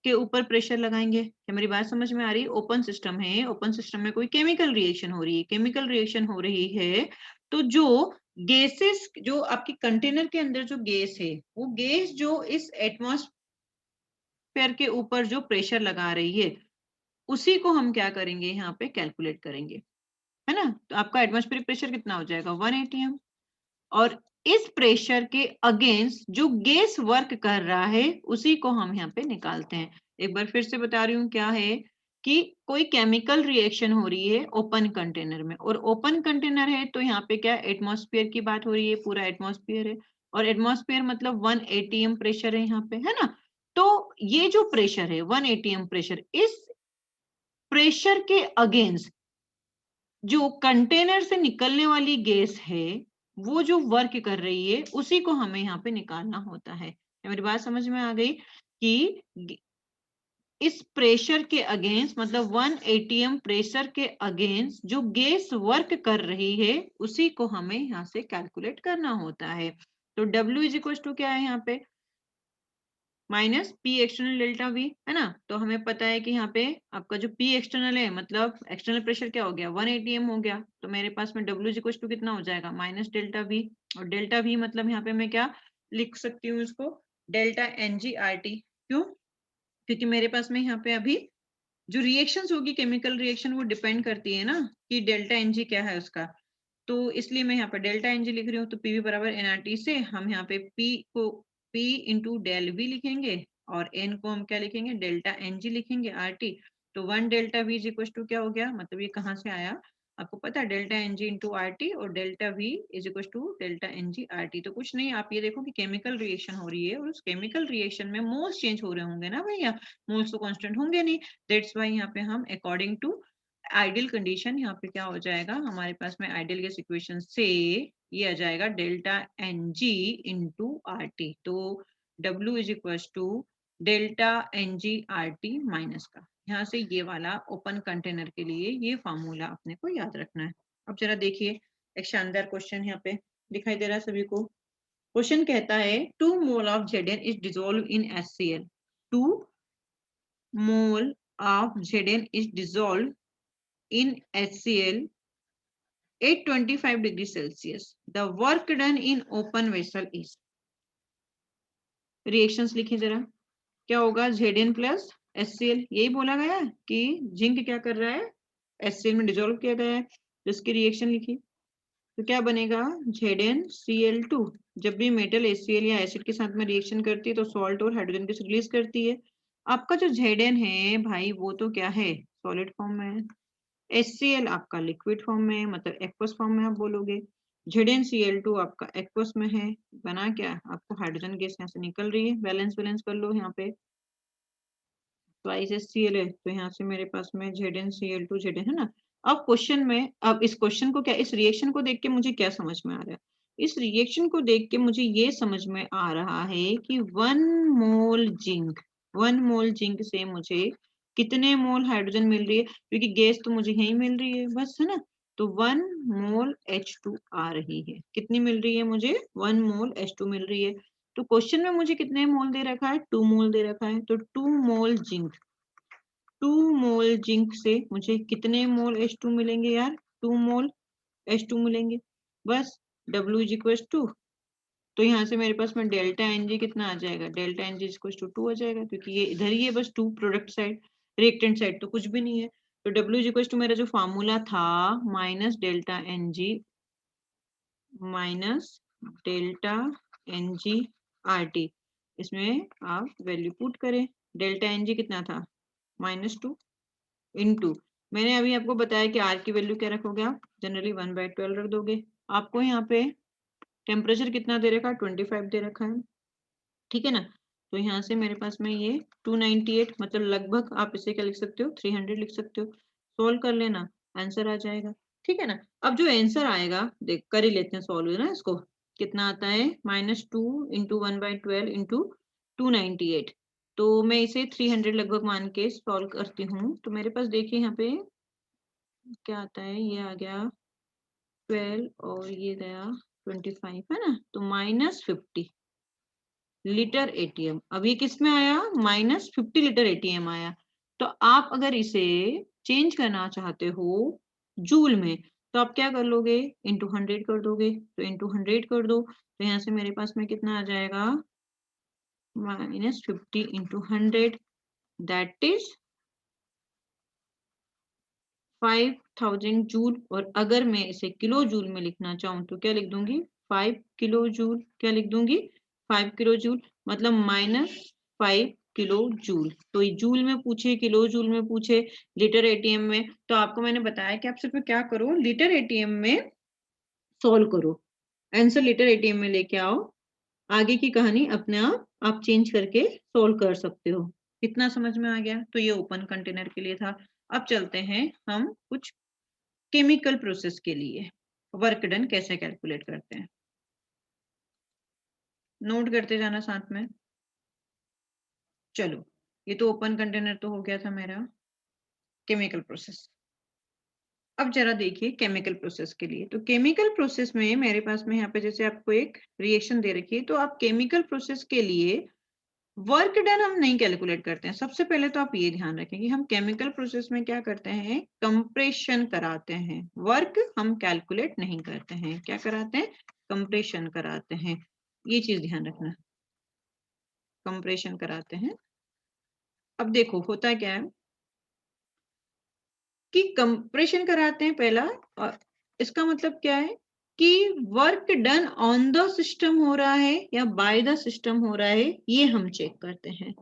S1: के ऊपर प्रेशर लगाएंगे। क्या मेरी बात समझ में आ रही है, ओपन सिस्टम है, ओपन सिस्टम में कोई केमिकल रिएक्शन हो रही है, केमिकल रिएक्शन हो रही है तो जो गैसेस, जो आपके कंटेनर के अंदर जो गैस है, वो गैस जो इस एटमॉस्फेयर पैर के ऊपर जो प्रेशर लगा रही है उसी को हम क्या करेंगे, यहाँ पे कैलकुलेट करेंगे, है ना। तो आपका एटमॉस्फेरिक प्रेशर कितना हो जाएगा, 1 atm। और इस प्रेशर के अगेंस्ट जो गैस वर्क कर रहा है उसी को हम यहाँ पे निकालते हैं। एक बार फिर से बता रही हूँ क्या है, कि कोई केमिकल रिएक्शन हो रही है ओपन कंटेनर में, और ओपन कंटेनर है तो यहाँ पे क्या एटमॉस्फेयर की बात हो रही है, पूरा एटमॉस्फेयर है। और एटमॉस्फेयर मतलब 1 atm प्रेशर है यहाँ पे, है ना। तो ये जो प्रेशर है 1 atm प्रेशर, इस प्रेशर के अगेंस्ट जो कंटेनर से निकलने वाली गैस है वो जो वर्क कर रही है उसी को हमें यहाँ पे निकालना होता है। मेरी बात समझ में आ गई, कि इस प्रेशर के अगेंस्ट मतलब 1 atm प्रेशर के अगेंस्ट जो गैस वर्क कर रही है उसी को हमें यहाँ से कैलकुलेट करना होता है। तो W इज इक्वल टू क्या है यहाँ पे, minus P external delta we, है ना। तो हमें पता है कि यहाँ पे आपका जो पी एक्सटर्नल है मतलब एक्सटर्नल प्रेशर क्या हो गया, 1 atm हो गया। तो मेरे पास में डब्ल्यू इक्वल टू कितना हो जाएगा, माइनस डेल्टा वी। और डेल्टा वी मतलब यहाँ पे मैं क्या लिख सकती हूँ इसको, डेल्टा NG/RT। क्यों? क्योंकि मेरे पास में यहाँ पे अभी जो रिएक्शंस होगी केमिकल रिएक्शन वो डिपेंड करती है ना कि डेल्टा NG क्या है उसका। तो इसलिए मैं यहाँ पर डेल्टा NG लिख रही हूँ, तो PV बराबर nRT से हम यहाँ पे P को P इंटू डेल V लिखेंगे और N को हम क्या लिखेंगे, डेल्टा NG लिखेंगे RT। तो 1 delta V is equal to क्या हो गया, मतलब ये कहाँ से आया आपको पता है, डेल्टा NG इंटू RT और delta V is equal to delta NG RT। तो कुछ नहीं, आप ये देखो कि केमिकल रिएक्शन हो रही है और उस केमिकल रिएक्शन में मोल्स चेंज हो रहे होंगे ना भैया, मोल्स तो कांस्टेंट होंगे नहीं। दैट्स व्हाई यहाँ पे हम अकॉर्डिंग टू आइडियल कंडीशन यहाँ पे क्या हो जाएगा हमारे पास में आइडियल गैस इक्वेशन से ये आ जाएगा डेल्टा NG इंटू RT। तो W is equal to delta NG RT minus का, यहाँ से ये वाला ओपन कंटेनर के लिए ये फार्मूला अपने को याद रखना है। अब जरा देखिए एक शानदार क्वेश्चन यहाँ पे दिखाई दे रहा है सभी को। क्वेश्चन कहता है 2 mole of Zn is dissolve in HCl। 2 mole of Zn is dissolve in HCl at 25 degrees Celsius. The work done in open vessel is, reactions लिखिए जरा, क्या होगा Zn प्लस HCl, यही बोला गया है कि जिंक क्या कर रहा है, HCl में डिसॉल्व किया गया है, तो इसकी रिएक्शन लिखिए। तो क्या बनेगा ZnCl2। जब भी मेटल HCl या एसिड के साथ में रिएक्शन करती है तो सॉल्ट और हाइड्रोजन गैस रिलीज करती है। आपका जो Zn है भाई वो तो क्या है, सॉलिड फॉर्म में है। HCl आपका लिक्विड फॉर्म में है, मतलब एक्वस फॉर्म में आप बोलोगे। ZnCl2 आपका एक्वस में है, बना क्या, आपको हाइड्रोजन गैस यहाँ से निकल रही है, बैलेंस बैलेंस कर लो यहाँ पे, ट्वाइस HCl है तो यहाँ से मेरे पास में ZnCl2 Zn है ना। अब क्वेश्चन में, अब इस क्वेश्चन को क्या, इस रिएक्शन को देख के मुझे क्या समझ में आ रहा है, इस रिएक्शन को देख के मुझे ये समझ में आ रहा है कि 1 मोल जिंक से मुझे कितने मोल हाइड्रोजन मिल रही है, क्योंकि गैस तो मुझे यही मिल रही है बस, है ना। तो 1 मोल H2 आ रही है, कितनी मिल रही है मुझे, 1 मोल H2 मिल रही है। तो क्वेश्चन में मुझे कितने मोल दे रखा है, 2 मोल दे रखा है, तो 2 मोल जिंक से मुझे कितने मोल H2 मिलेंगे यार, 2 मोल H2 मिलेंगे बस। W इज इक्वल टू, तो यहाँ से मेरे पास में डेल्टा NG कितना आ जाएगा, delta NG is equal to 2 आ जाएगा, क्योंकि ये इधर ही है बस 2, प्रोडक्ट साइड, रिएक्टेंट साइड तो कुछ भी नहीं है। तो W इज इक्वल टू मेरा जो फार्मूला था minus delta NG minus delta NG RT, इसमें आप वैल्यू पुट करें। डेल्टा NG कितना था, -2 इंटू, मैंने अभी आपको बताया कि R की वैल्यू क्या रखोगे आप, जनरली 1/12 रख दोगे। आपको यहाँ पे टेम्परेचर कितना दे रखा है, 25 दे रखा है, ठीक है ना। तो यहाँ से मेरे पास में ये 298, मतलब लगभग आप इसे क्या लिख सकते हो, 300 लिख सकते हो। सोल्व कर लेना, आंसर आ जाएगा, ठीक है ना। अब जो आंसर आएगा देख कर ही लेते हैं सॉल्व ना इसको, कितना आता है, -2 इंटू 1/12 इंटू 298। तो मैं इसे 300 लगभग मान के सॉल्व करती हूँ, तो मेरे पास देखिए यहाँ पे क्या आता है, ये आ गया 12 और ये गया 25, है ना। तो -50 लीटर ATM, अब ये किस में आया, -50 लीटर ATM आया। तो आप अगर इसे चेंज करना चाहते हो जूल में, तो आप क्या कर लोगे, इंटू 100 कर दोगे, तो इंटू 100 कर दो, तो यहाँ से मेरे पास में कितना आ जाएगा, -50 इंटू 100, दैट इज 5000 जूल। और अगर मैं इसे किलो जूल में लिखना चाहूँ तो क्या लिख दूंगी, 5 किलो जूल, क्या लिख दूंगी, 5 किलो जूल, मतलब -5 किलो जूल। तो ये जूल में पूछे, किलो जूल में पूछे, लीटर ATM में, तो आपको मैंने बताया कि आप सिर्फ क्या करो, लीटर ATM में सोल्व करो, आंसर लीटर ATM में लेके आओ, आगे की कहानी अपने आप चेंज करके सोल्व कर सकते हो। कितना समझ में आ गया, तो ये ओपन कंटेनर के लिए था। अब चलते हैं हम कुछ केमिकल प्रोसेस के लिए वर्क डन कैसे कैलकुलेट करते हैं, नोट करते जाना साथ में। चलो, ये तो ओपन कंटेनर तो हो गया था मेरा केमिकल प्रोसेस। अब जरा देखिए केमिकल प्रोसेस के लिए, तो केमिकल प्रोसेस में मेरे पास में यहाँ पे जैसे आपको एक रिएक्शन दे रखी है, तो आप केमिकल प्रोसेस के लिए वर्क डन हम नहीं कैलकुलेट करते हैं। सबसे पहले तो आप ये ध्यान रखें कि हम केमिकल प्रोसेस में क्या करते हैं, कंप्रेशन कराते हैं, वर्क हम कैलकुलेट नहीं करते हैं, क्या कराते हैं, कंप्रेशन कराते हैं, ये चीज ध्यान रखना। कंप्रेशन कराते हैं। अब देखो होता क्या है कि कंप्रेशन कराते हैं पहला, और इसका मतलब क्या है कि work done on the system हो रहा है या बाय द सिस्टम हो रहा है, ये हम चेक करते हैं।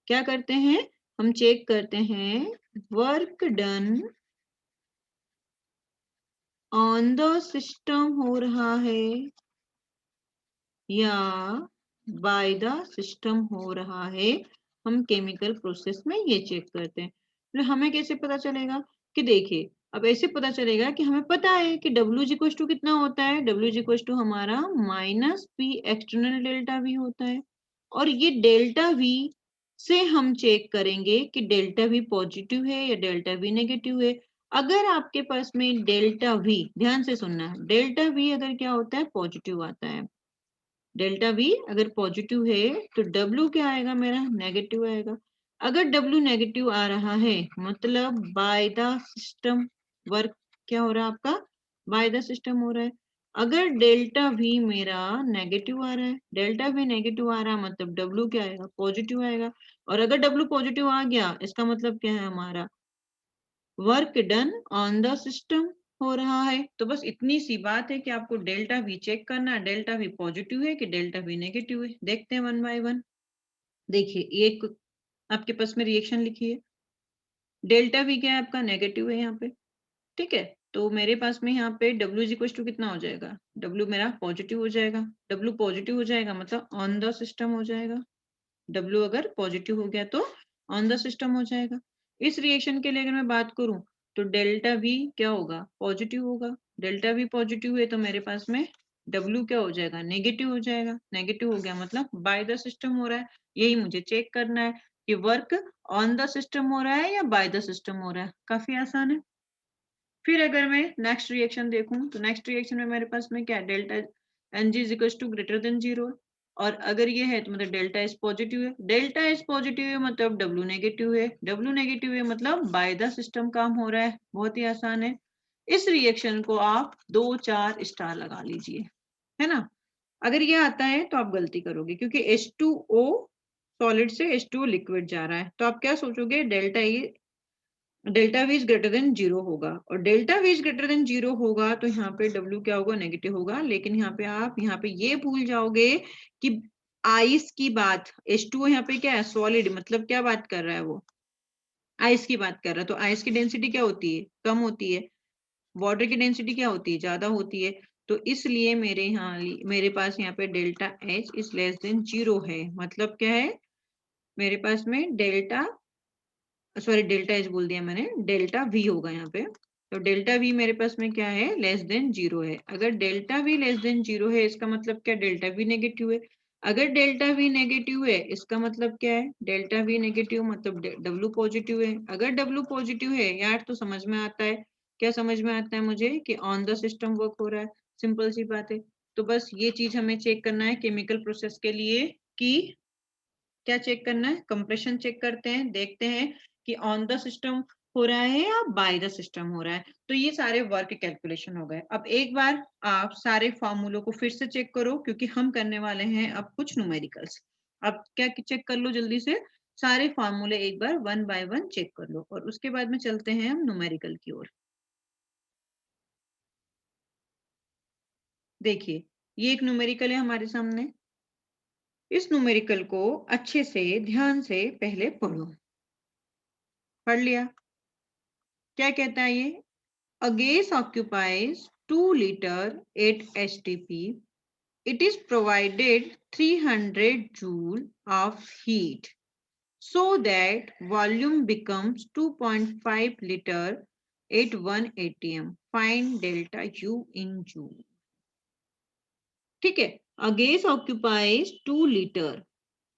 S1: क्या करते हैं? हम चेक करते हैं work done on the system हो रहा है या बाय द सिस्टम हो रहा है। हम केमिकल प्रोसेस में ये चेक करते हैं। तो हमें कैसे पता चलेगा कि देखिए, अब ऐसे पता चलेगा कि हमें पता है कि W इक्वल टू कितना होता है, W इक्वल टू हमारा minus P external delta V होता है। और ये डेल्टा V से हम चेक करेंगे कि डेल्टा V पॉजिटिव है या डेल्टा V नेगेटिव है। अगर आपके पास में डेल्टा V, ध्यान से सुनना, डेल्टा V अगर क्या होता है, पॉजिटिव आता है, डेल्टा V अगर पॉजिटिव है तो W क्या आएगा, मेरा नेगेटिव आएगा। अगर W नेगेटिव आ रहा है मतलब बाय द सिस्टम वर्क क्या हो रहा है आपका, बाय द सिस्टम हो रहा है। अगर डेल्टा V मेरा नेगेटिव आ रहा है, डेल्टा V नेगेटिव आ रहा है मतलब W क्या आएगा, पॉजिटिव आएगा। और अगर W पॉजिटिव आ गया इसका मतलब क्या है, हमारा work done on the system हो रहा है। तो बस इतनी सी बात है कि आपको डेल्टा V चेक करना है, डेल्टा V पॉजिटिव है कि डेल्टा V नेगेटिव है। देखते हैं वन बाय वन। देखिए एक आपके पास में रिएक्शन लिखी है, डेल्टा V क्या है आपका, नेगेटिव है यहाँ पे, ठीक है। तो मेरे पास में यहाँ पे W इक्वल टू कितना हो जाएगा, W मेरा पॉजिटिव हो जाएगा। W पॉजिटिव हो जाएगा मतलब ऑन द सिस्टम हो जाएगा। W अगर पॉजिटिव हो गया तो ऑन द सिस्टम हो जाएगा। इस रिएक्शन के लिए अगर मैं बात करूं तो डेल्टा V क्या होगा, पॉजिटिव होगा। डेल्टा V पॉजिटिव है तो मेरे पास में W क्या हो जाएगा, नेगेटिव हो जाएगा। नेगेटिव हो गया मतलब बाय द सिस्टम हो रहा है। यही मुझे चेक करना है कि वर्क ऑन द सिस्टम हो रहा है या बाय द सिस्टम हो रहा है। काफी आसान है। फिर अगर मैं नेक्स्ट रिएक्शन देखूं तो नेक्स्ट रिएक्शन में मेरे पास में क्या है, delta Ng is equal to greater than 0। और अगर ये है तो मतलब डेल्टा एस पॉजिटिव है, डेल्टा एस पॉजिटिव है मतलब W नेगेटिव है, W नेगेटिव है मतलब बाय द सिस्टम काम हो रहा है। बहुत ही आसान है। इस रिएक्शन को आप 2-4 स्टार लगा लीजिए, है ना। अगर ये आता है तो आप गलती करोगे क्योंकि H2O सॉलिड से H2O लिक्विड जा रहा है। तो आप क्या सोचोगे, delta we is greater than 0 होगा। और delta we is greater than 0 होगा तो यहाँ पे W क्या होगा, नेगेटिव होगा। लेकिन यहाँ पे आप यहाँ पे ये भूल जाओगे कि आइस की बात, H2O यहाँ पे क्या है, सॉलिड, मतलब क्या बात कर रहा है वो, आइस की बात कर रहा है। तो आइस की डेंसिटी क्या होती है, कम होती है। वाटर की डेंसिटी क्या होती है, ज्यादा होती है। तो इसलिए मेरे पास यहाँ पे delta H is less than 0 है। मतलब क्या है, मेरे पास में डेल्टा एच बोल दिया मैंने, डेल्टा वी होगा यहाँ पे। तो डेल्टा वी मेरे पास में क्या है, लेस देन 0 है। अगर डेल्टा वी लेस देन 0 है इसका मतलब क्या, डेल्टा वी नेगेटिव है। अगर डेल्टा वी नेगेटिव है इसका मतलब क्या है, डेल्टा वी नेगेटिव मतलब डब्ल्यू पॉजिटिव है। अगर डब्ल्यू पॉजिटिव है यार तो समझ में आता है, क्या समझ में आता है मुझे, कि ऑन द सिस्टम वर्क हो रहा है। सिंपल सी बात है। तो बस ये चीज हमें चेक करना है केमिकल प्रोसेस के लिए कि क्या चेक करना है, कंप्रेशन चेक करते हैं, देखते हैं कि ऑन द सिस्टम हो रहा है या बाय द सिस्टम हो रहा है। तो ये सारे वर्क कैलकुलेशन हो गए। अब एक बार आप सारे फॉर्मूलों को फिर से चेक करो क्योंकि हम करने वाले हैं अब कुछ न्यूमेरिकल्स। अब क्या चेक कर लो जल्दी से, सारे फॉर्मूले एक बार वन बाय वन चेक कर लो और उसके बाद में चलते हैं हम न्यूमेरिकल की ओर। देखिए ये एक न्यूमेरिकल है हमारे सामने। इस न्यूमेरिकल को अच्छे से ध्यान से पहले पढ़ो। पढ़ लिया? क्या कहता है ये, a gas occupies 2 liter at STP. It is provided 300 joule of heat so that volume becomes 2.5 liter at 1 atm. Find delta U in joule. ठीक है, a gas occupies 2 liter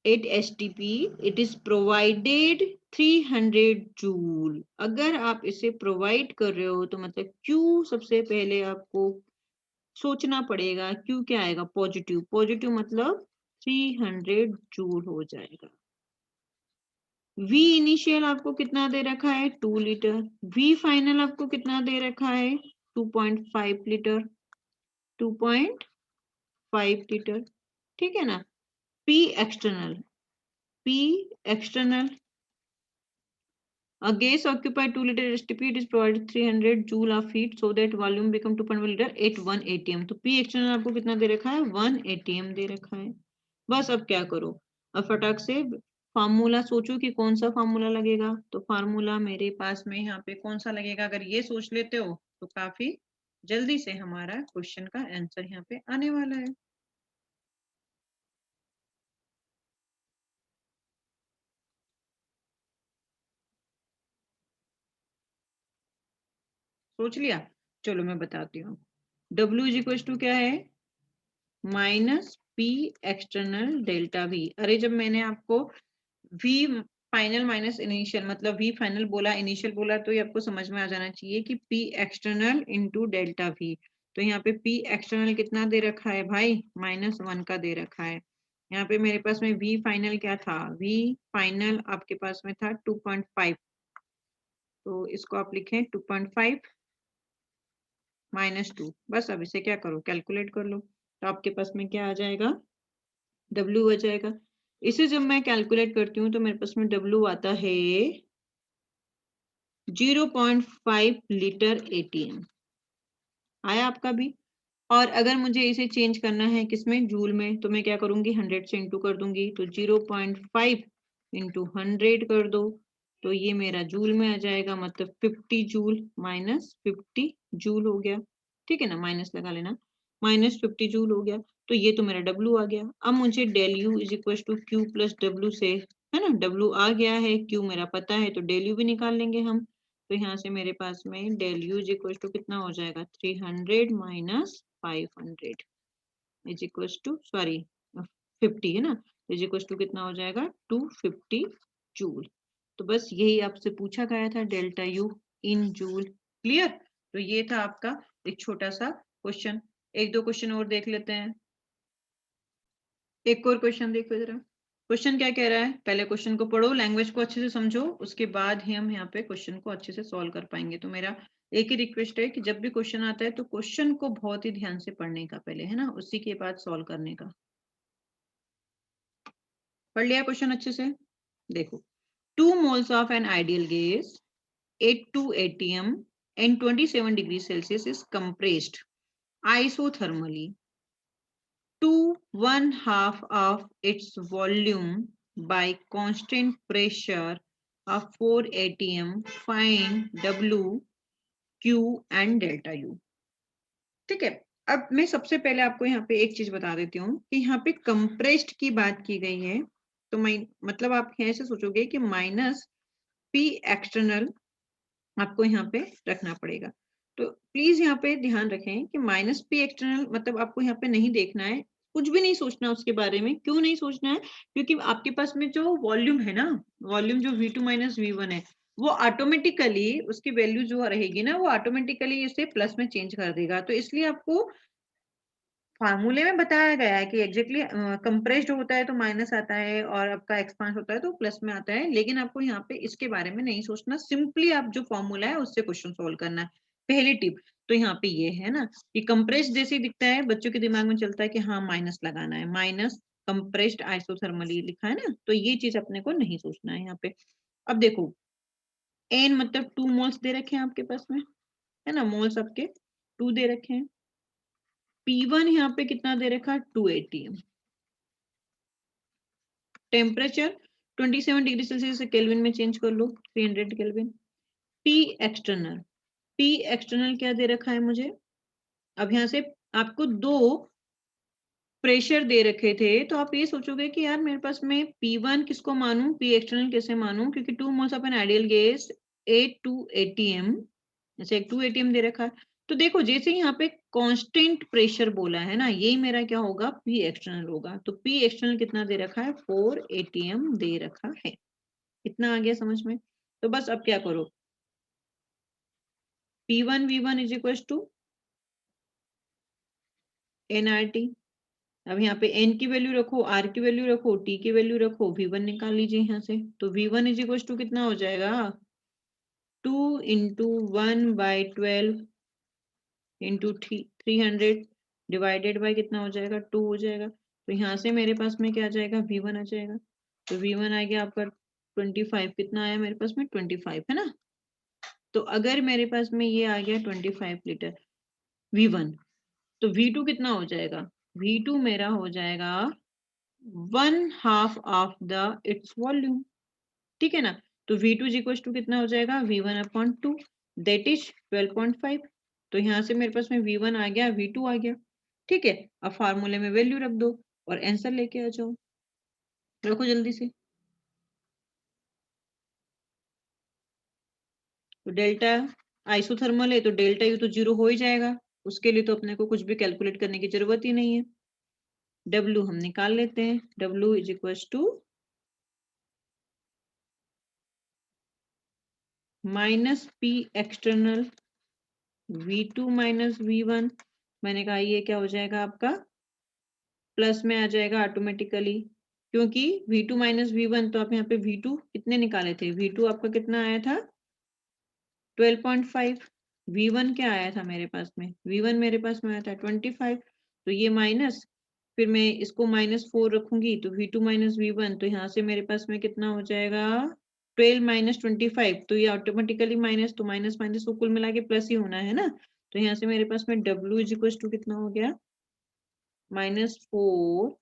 S1: at STP. It is provided 300 joule. अगर आप इसे provide कर रहे हो तो मतलब Q सबसे पहले आपको सोचना पड़ेगा। Q क्या आएगा, पॉजिटिव। पॉजिटिव मतलब 300 जूल हो जाएगा। V इनिशियल आपको कितना दे रखा है, 2 लीटर। V फाइनल आपको कितना दे रखा है, 2.5 लीटर। 2.5 लीटर, ठीक है ना। P external P external, a gas occupied 2 liter STP, it is provided 300 joule of heat so that volume become 2.1 liter at 1 atm. तो P external आपको कितना दे रखा है, 1 atm दे रखा है। बस अब क्या करो, अब फटाक से फार्मूला सोचो कि कौन सा फार्मूला लगेगा। तो फार्मूला मेरे पास में यहाँ पे कौन सा लगेगा, अगर ये सोच लेते हो तो काफी जल्दी से हमारा क्वेश्चन का आंसर यहाँ पे आने वाला है। सोच लिया, चलो मैं बताती हूँ। W इज इक्वल टू क्या है, minus P external delta V। अरे जब मैंने आपको V फाइनल माइनस इनिशियल मतलब V फाइनल बोला, इनिशियल बोला, तो ये आपको समझ में आ जाना चाहिए कि P external into delta V। तो यहाँ पे P एक्सटर्नल कितना दे रखा है भाई, -1 का दे रखा है। यहाँ पे मेरे पास में V फाइनल क्या था, V फाइनल आपके पास में था 2.5, तो इसको आप लिखें 2.5 -2। बस अब इसे क्या करो, कैलकुलेट कर लो, तो आपके पास में क्या आ जाएगा, W आ जाएगा। इसे जब मैं कैलकुलेट करती हूँ तो मेरे पास में W आता है 0.5 लीटर एटीएम। आया आपका भी। और अगर मुझे इसे चेंज करना है किसमें, जूल में, तो मैं क्या करूंगी, 100 से इंटू कर दूंगी। तो 0.5 इंटू 100 कर दो, तो ये मेरा जूल में आ जाएगा, मतलब 50 जूल माइनस 50 जूल हो गया। ठीक है ना, माइनस लगा लेना, -50 जूल हो गया। तो ये तो मेरा डब्ल्यू आ गया। अब मुझे del U is equal to Q plus W से, है ना, डब्ल्यू आ गया है, क्यू मेरा पता है, तो डेल यू भी निकाल लेंगे हम। तो यहाँ से मेरे पास में del U is equal to कितना हो जाएगा, 300 minus 500 is equal to, sorry 50 है ना, इज इक्वल टू कितना हो जाएगा, 250 जूल। तो बस यही आपसे पूछा गया था, delta you in joule. Clear. तो ये था आपका एक छोटा सा क्वेश्चन। एक दो क्वेश्चन और देख लेते हैं। एक और क्वेश्चन देखो जरा। क्वेश्चन क्या कह रहा है, पहले क्वेश्चन को पढ़ो, लैंग्वेज को अच्छे से समझो, उसके बाद ही हम यहाँ पे क्वेश्चन को अच्छे से सॉल्व कर पाएंगे। तो मेरा एक ही रिक्वेस्ट है कि जब भी क्वेश्चन आता है तो क्वेश्चन को बहुत ही ध्यान से पढ़ने का पहले, है ना, उसी के बाद सॉल्व करने का। पढ़ लिया क्वेश्चन अच्छे से, देखो। 2 moles of an ideal gas at 2 atm and 27 degrees Celsius is compressed isothermally to 1/2 of its volume by constant pressure of 4 atm. Find W, Q and delta U। ठीक है। अब मैं सबसे पहले आपको यहाँ पे एक चीज बता देती हूँ कि यहाँ पे कंप्रेस्ड की बात की गई है। तो मतलब आप ऐसे सोचोगे कि माइनस P एक्सटर्नल आपको यहाँ पे रखना पड़ेगा। तो प्लीज यहाँ पे ध्यान रखें कि माइनस P एक्सटर्नल मतलब आपको यहाँ पे नहीं देखना है, कुछ भी नहीं सोचना उसके बारे में। क्यों नहीं सोचना है, क्योंकि आपके पास में जो वॉल्यूम है ना, वॉल्यूम जो V2 माइनस V1 है, वो ऑटोमेटिकली उसकी वैल्यू जो रहेगी ना, वो ऑटोमेटिकली इसे प्लस में चेंज कर देगा। तो इसलिए आपको फार्मूले में बताया गया है कि एग्जैक्टली कंप्रेस्ड होता है तो माइनस आता है, और आपका एक्सपांड होता है तो प्लस में आता है। लेकिन आपको यहाँ पे इसके बारे में नहीं सोचना, सिंपली आप जो फॉर्मूला है उससे क्वेश्चन सोल्व करना है। पहली टिप तो यहाँ पे ये है ना कि कंप्रेस्ड जैसे ही दिखता है बच्चों के दिमाग में चलता है कि हाँ माइनस लगाना है, माइनस कंप्रेस्ड आइसोथर्मली लिखा है ना, तो ये चीज अपने को नहीं सोचना है यहाँ पे। अब देखो, एन मतलब 2 मोल्स दे रखे हैं आपके पास में, है ना, मोल्स आपके 2 दे रखे हैं। P1 यहाँ पे कितना दे रखा है, 2 atm। टेम्परेचर 27 डिग्री सेल्सियस से केल्विन में चेंज कर लो, 300 kelvin. P external, P external क्या दे रखा है मुझे, अब यहाँ से आपको दो प्रेशर दे रखे थे, तो आप ये सोचोगे कि यार मेरे पास में P1 किसको मानूं, P एक्सटर्नल कैसे मानूं, क्योंकि 2 moles of an ideal gas 2 atm, जैसे एक 2 atm दे रखा है। तो देखो जैसे यहाँ पे कांस्टेंट प्रेशर बोला है ना, यही मेरा क्या होगा, P एक्सटर्नल होगा। तो P एक्सटर्नल कितना दे रखा है, 4 atm दे रखा है। इतना आ गया समझ में। तो बस अब क्या करो, P1 V1 is equal to nRT। अब यहाँ पे n की वैल्यू रखो, r की वैल्यू रखो, t की वैल्यू रखो, V1 निकाल लीजिए यहाँ से। तो V1 इज इक्वल टू कितना हो जाएगा, 2 इंटू 1/12 इंटू 300 डिवाइडेड बाय कितना हो जाएगा, 2 हो जाएगा। तो यहाँ से मेरे पास में क्या आ जाएगा, V1 आ जाएगा। तो V1 आ गया आपका 25, कितना आया मेरे पास में 25 है ना। तो अगर मेरे पास में ये आ गया 25 लीटर V1, तो V2 कितना हो जाएगा, V2 मेरा हो जाएगा 1/2 ऑफ द इट्स वॉल्यूम, ठीक है ना। तो V2 इज इक्वल टू कितना हो जाएगा, V1/2, दैट इज 12.5। तो यहाँ से मेरे पास में V1 आ गया, V2 आ गया, ठीक है। अब फार्मूले में वैल्यू रख दो और आंसर लेके आ जाओ, रखो जल्दी से। तो डेल्टा आइसोथर्मल है तो डेल्टा यू तो 0 हो ही जाएगा, उसके लिए तो अपने को कुछ भी कैलकुलेट करने की जरूरत ही नहीं है। डब्ल्यू हम निकाल लेते हैं, W is equal to minus P external V2 minus V1, मैंने कहा ये क्या हो जाएगा आपका प्लस में आ जाएगा ऑटोमेटिकली, क्योंकि V2 माइनस V1, तो आप यहाँ पे V2 कितने निकाले थे, V2 आपका कितना आया था 12.5, V1 क्या आया था मेरे पास में, V1 मेरे पास में आया था 25, तो ये माइनस, फिर मैं इसको -4 रखूंगी तो V2 माइनस V1, तो यहाँ से मेरे पास में कितना हो जाएगा 12 माइनस 25, तो ये ऑटोमेटिकली माइनस, तो माइनस माइनस को कुल मिला के प्लस ही होना है ना। तो यहाँ से मेरे पास में W इज इक्वल टू कितना हो गया -4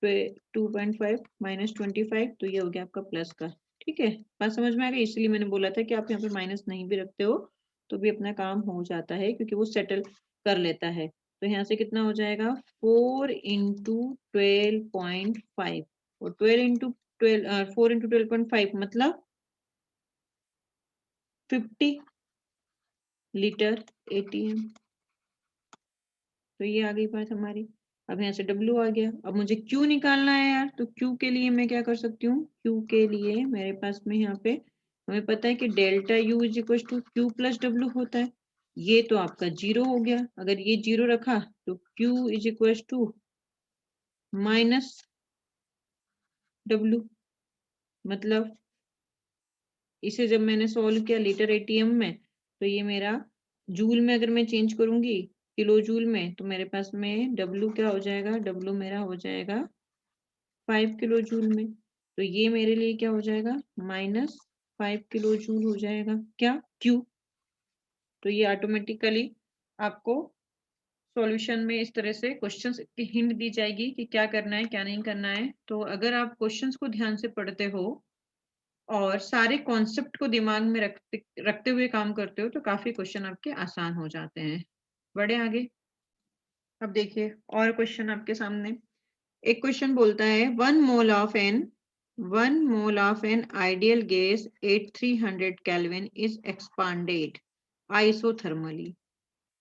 S1: 2.5 माइनस 25, तो ये हो गया आपका प्लस का, ठीक है। बात समझ में आ गई, इसलिए मैंने बोला था कि आप यहाँ पे माइनस नहीं भी रखते हो तो भी अपना काम हो जाता है, क्योंकि वो सेटल कर लेता है। तो यहाँ से कितना हो जाएगा 4 इंटू 12.5, और 4 इंटू 12.5 मतलब 50 लीटर ATM। तो ये आ गई बात हमारी। अब यहाँ से W आ गया, अब मुझे Q निकालना है यार, तो Q के लिए मैं क्या कर सकती हूँ, Q के लिए मेरे पास में यहाँ पे हमें पता है कि delta U is equal to Q plus W होता है। ये तो आपका 0 हो गया, अगर ये 0 रखा तो Q is equal to minus W, मतलब इसे जब मैंने सॉल्व किया लीटर ATM में, तो ये मेरा जूल में अगर मैं चेंज करूंगी किलो जूल में, तो मेरे पास में W क्या हो जाएगा, W मेरा हो जाएगा 5 किलो जूल में। तो ये मेरे लिए क्या हो जाएगा -5 किलो जूल हो जाएगा, क्या Q। तो ये ऑटोमेटिकली आपको सॉल्यूशन में इस तरह से क्वेश्चंस की हिंट दी जाएगी कि क्या करना है क्या नहीं करना है। तो अगर आप क्वेश्चंस को ध्यान से पढ़ते हो और सारे कॉन्सेप्ट को दिमाग में रखते हुए काम करते हो तो काफी क्वेश्चन आपके आसान हो जाते हैं। बढ़े आगे। अब देखिए और क्वेश्चन आपके सामने, एक क्वेश्चन बोलता है 1 mole of an ideal gas at 300 Kelvin is expanded isothermally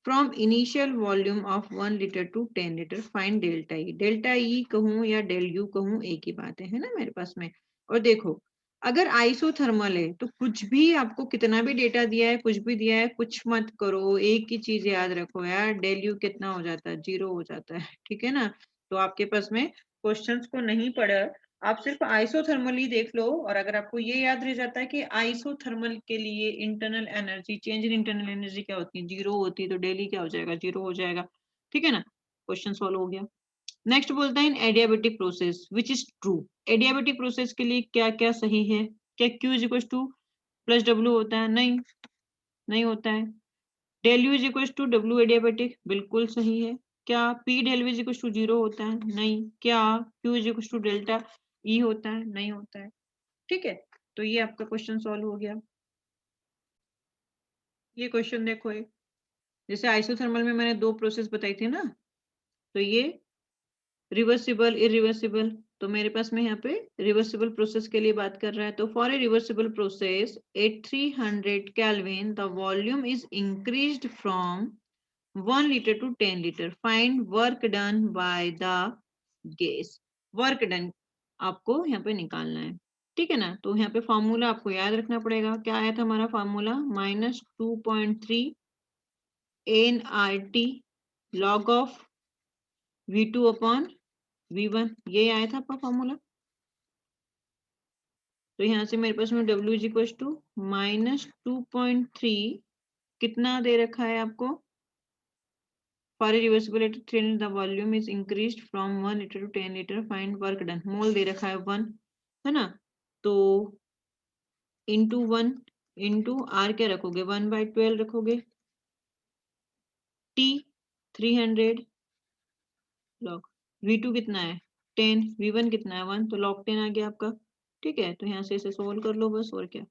S1: from initial volume of 1 liter to 10 liter, find delta E। Delta E कहूँ या डेल U कहूँ एक ही बात है ना मेरे पास में। और देखो अगर आइसोथर्मल है तो कुछ भी आपको कितना भी डेटा दिया है कुछ भी दिया है कुछ मत करो, एक ही चीज याद रखो यार, डेल U कितना हो जाता है 0 हो जाता है, ठीक है ना। तो आपके पास में क्वेश्चंस को नहीं पढ़ा, आप सिर्फ आइसोथर्मल ही देख लो, और अगर आपको ये याद रह जाता है कि आइसोथर्मल के लिए internal energy, change in internal energy क्या होती है 0 होती है, तो डेली क्या हो जाएगा 0 हो जाएगा, ठीक है ना। क्वेश्चन सॉल्व हो गया। नेक्स्ट बोलता है in adiabatic process which is true. Adiabatic process के लिए क्या क्या सही है, क्या Q is equal to plus W होता है, नहीं नहीं होता है। Del U is equal to W adiabatic, बिल्कुल सही है। क्या P del V is equal to 0 होता है, नहीं। क्या Q is equal to delta E होता है, नहीं होता है, ठीक है। तो ये आपका क्वेश्चन सॉल्व हो गया। ये क्वेश्चन देखो, एक जैसे आइसोथर्मल में मैंने दो प्रोसेस बताई थी ना, तो ये रिवर्सिबल इरिवर्सिबल, तो मेरे पास में यहाँ पे रिवर्सिबल प्रोसेस के लिए बात कर रहा है। तो for a reversible process at 300 kelvin the volume is increased from 1 liter to 10 liter, find work done by the gas। Work done आपको यहाँ पे निकालना है, ठीक है ना। तो यहाँ पे फॉर्मूला आपको याद रखना पड़ेगा, क्या आया था हमारा formula -2.3 NRT log of V2 upon V1, ये आया था आपका फॉर्मूला। तो यहाँ से मेरे पास में W इज इक्वल टू -2.3, कितना दे रखा है आपको, for a reversible train the volume is increased from 1 liter to 10 liter, find work done, मोल दे रखा है 1, है ना। तो इंटू 1 इंटू आर क्या रखोगे, 1/12 रखोगे, टी 300 लॉग V2 कितना है 10, V1 कितना है 1, तो log 10 आ गया आपका। ठीक है, तो यहाँ से इसे सोल्व कर लो बस, और क्या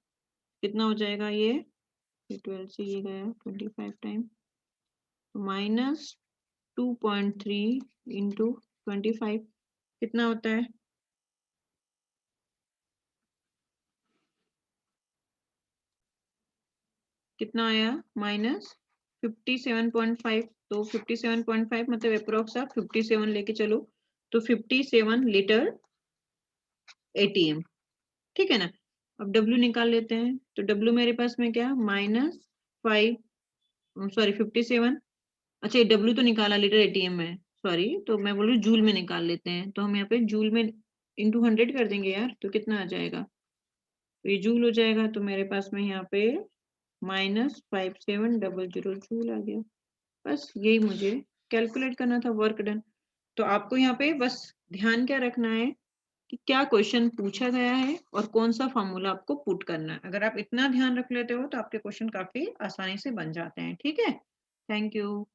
S1: कितना हो जाएगा ये 12 से ये गया 25 टाइम, माइनस 2.3 इंटू 25 कितना होता है, कितना आया माइनस 57.5। तो 57.5 मतलब अप्रोक्स आप 57 लेके चलो, तो 57 लीटर ATM। ठीक है ना। अब W निकाल लेते हैं, तो W मेरे पास में क्या -5 सॉरी 57, अच्छा ये W तो निकाला लीटर ATM में, सॉरी तो मैं बोल रही हूँ जूल में निकाल लेते हैं, तो हम यहाँ पे जूल में इंटू 100 कर देंगे यार, तो कितना आ जाएगा, तो ये जूल हो जाएगा, तो मेरे पास में यहाँ पे -5700 जूल आ गया। बस यही मुझे कैलकुलेट करना था, वर्क डन। तो आपको यहाँ पे बस ध्यान क्या रखना है कि क्या क्वेश्चन पूछा गया है और कौन सा फॉर्मूला आपको पुट करना है। अगर आप इतना ध्यान रख लेते हो तो आपके क्वेश्चन काफी आसानी से बन जाते हैं। ठीक है, थैंक यू।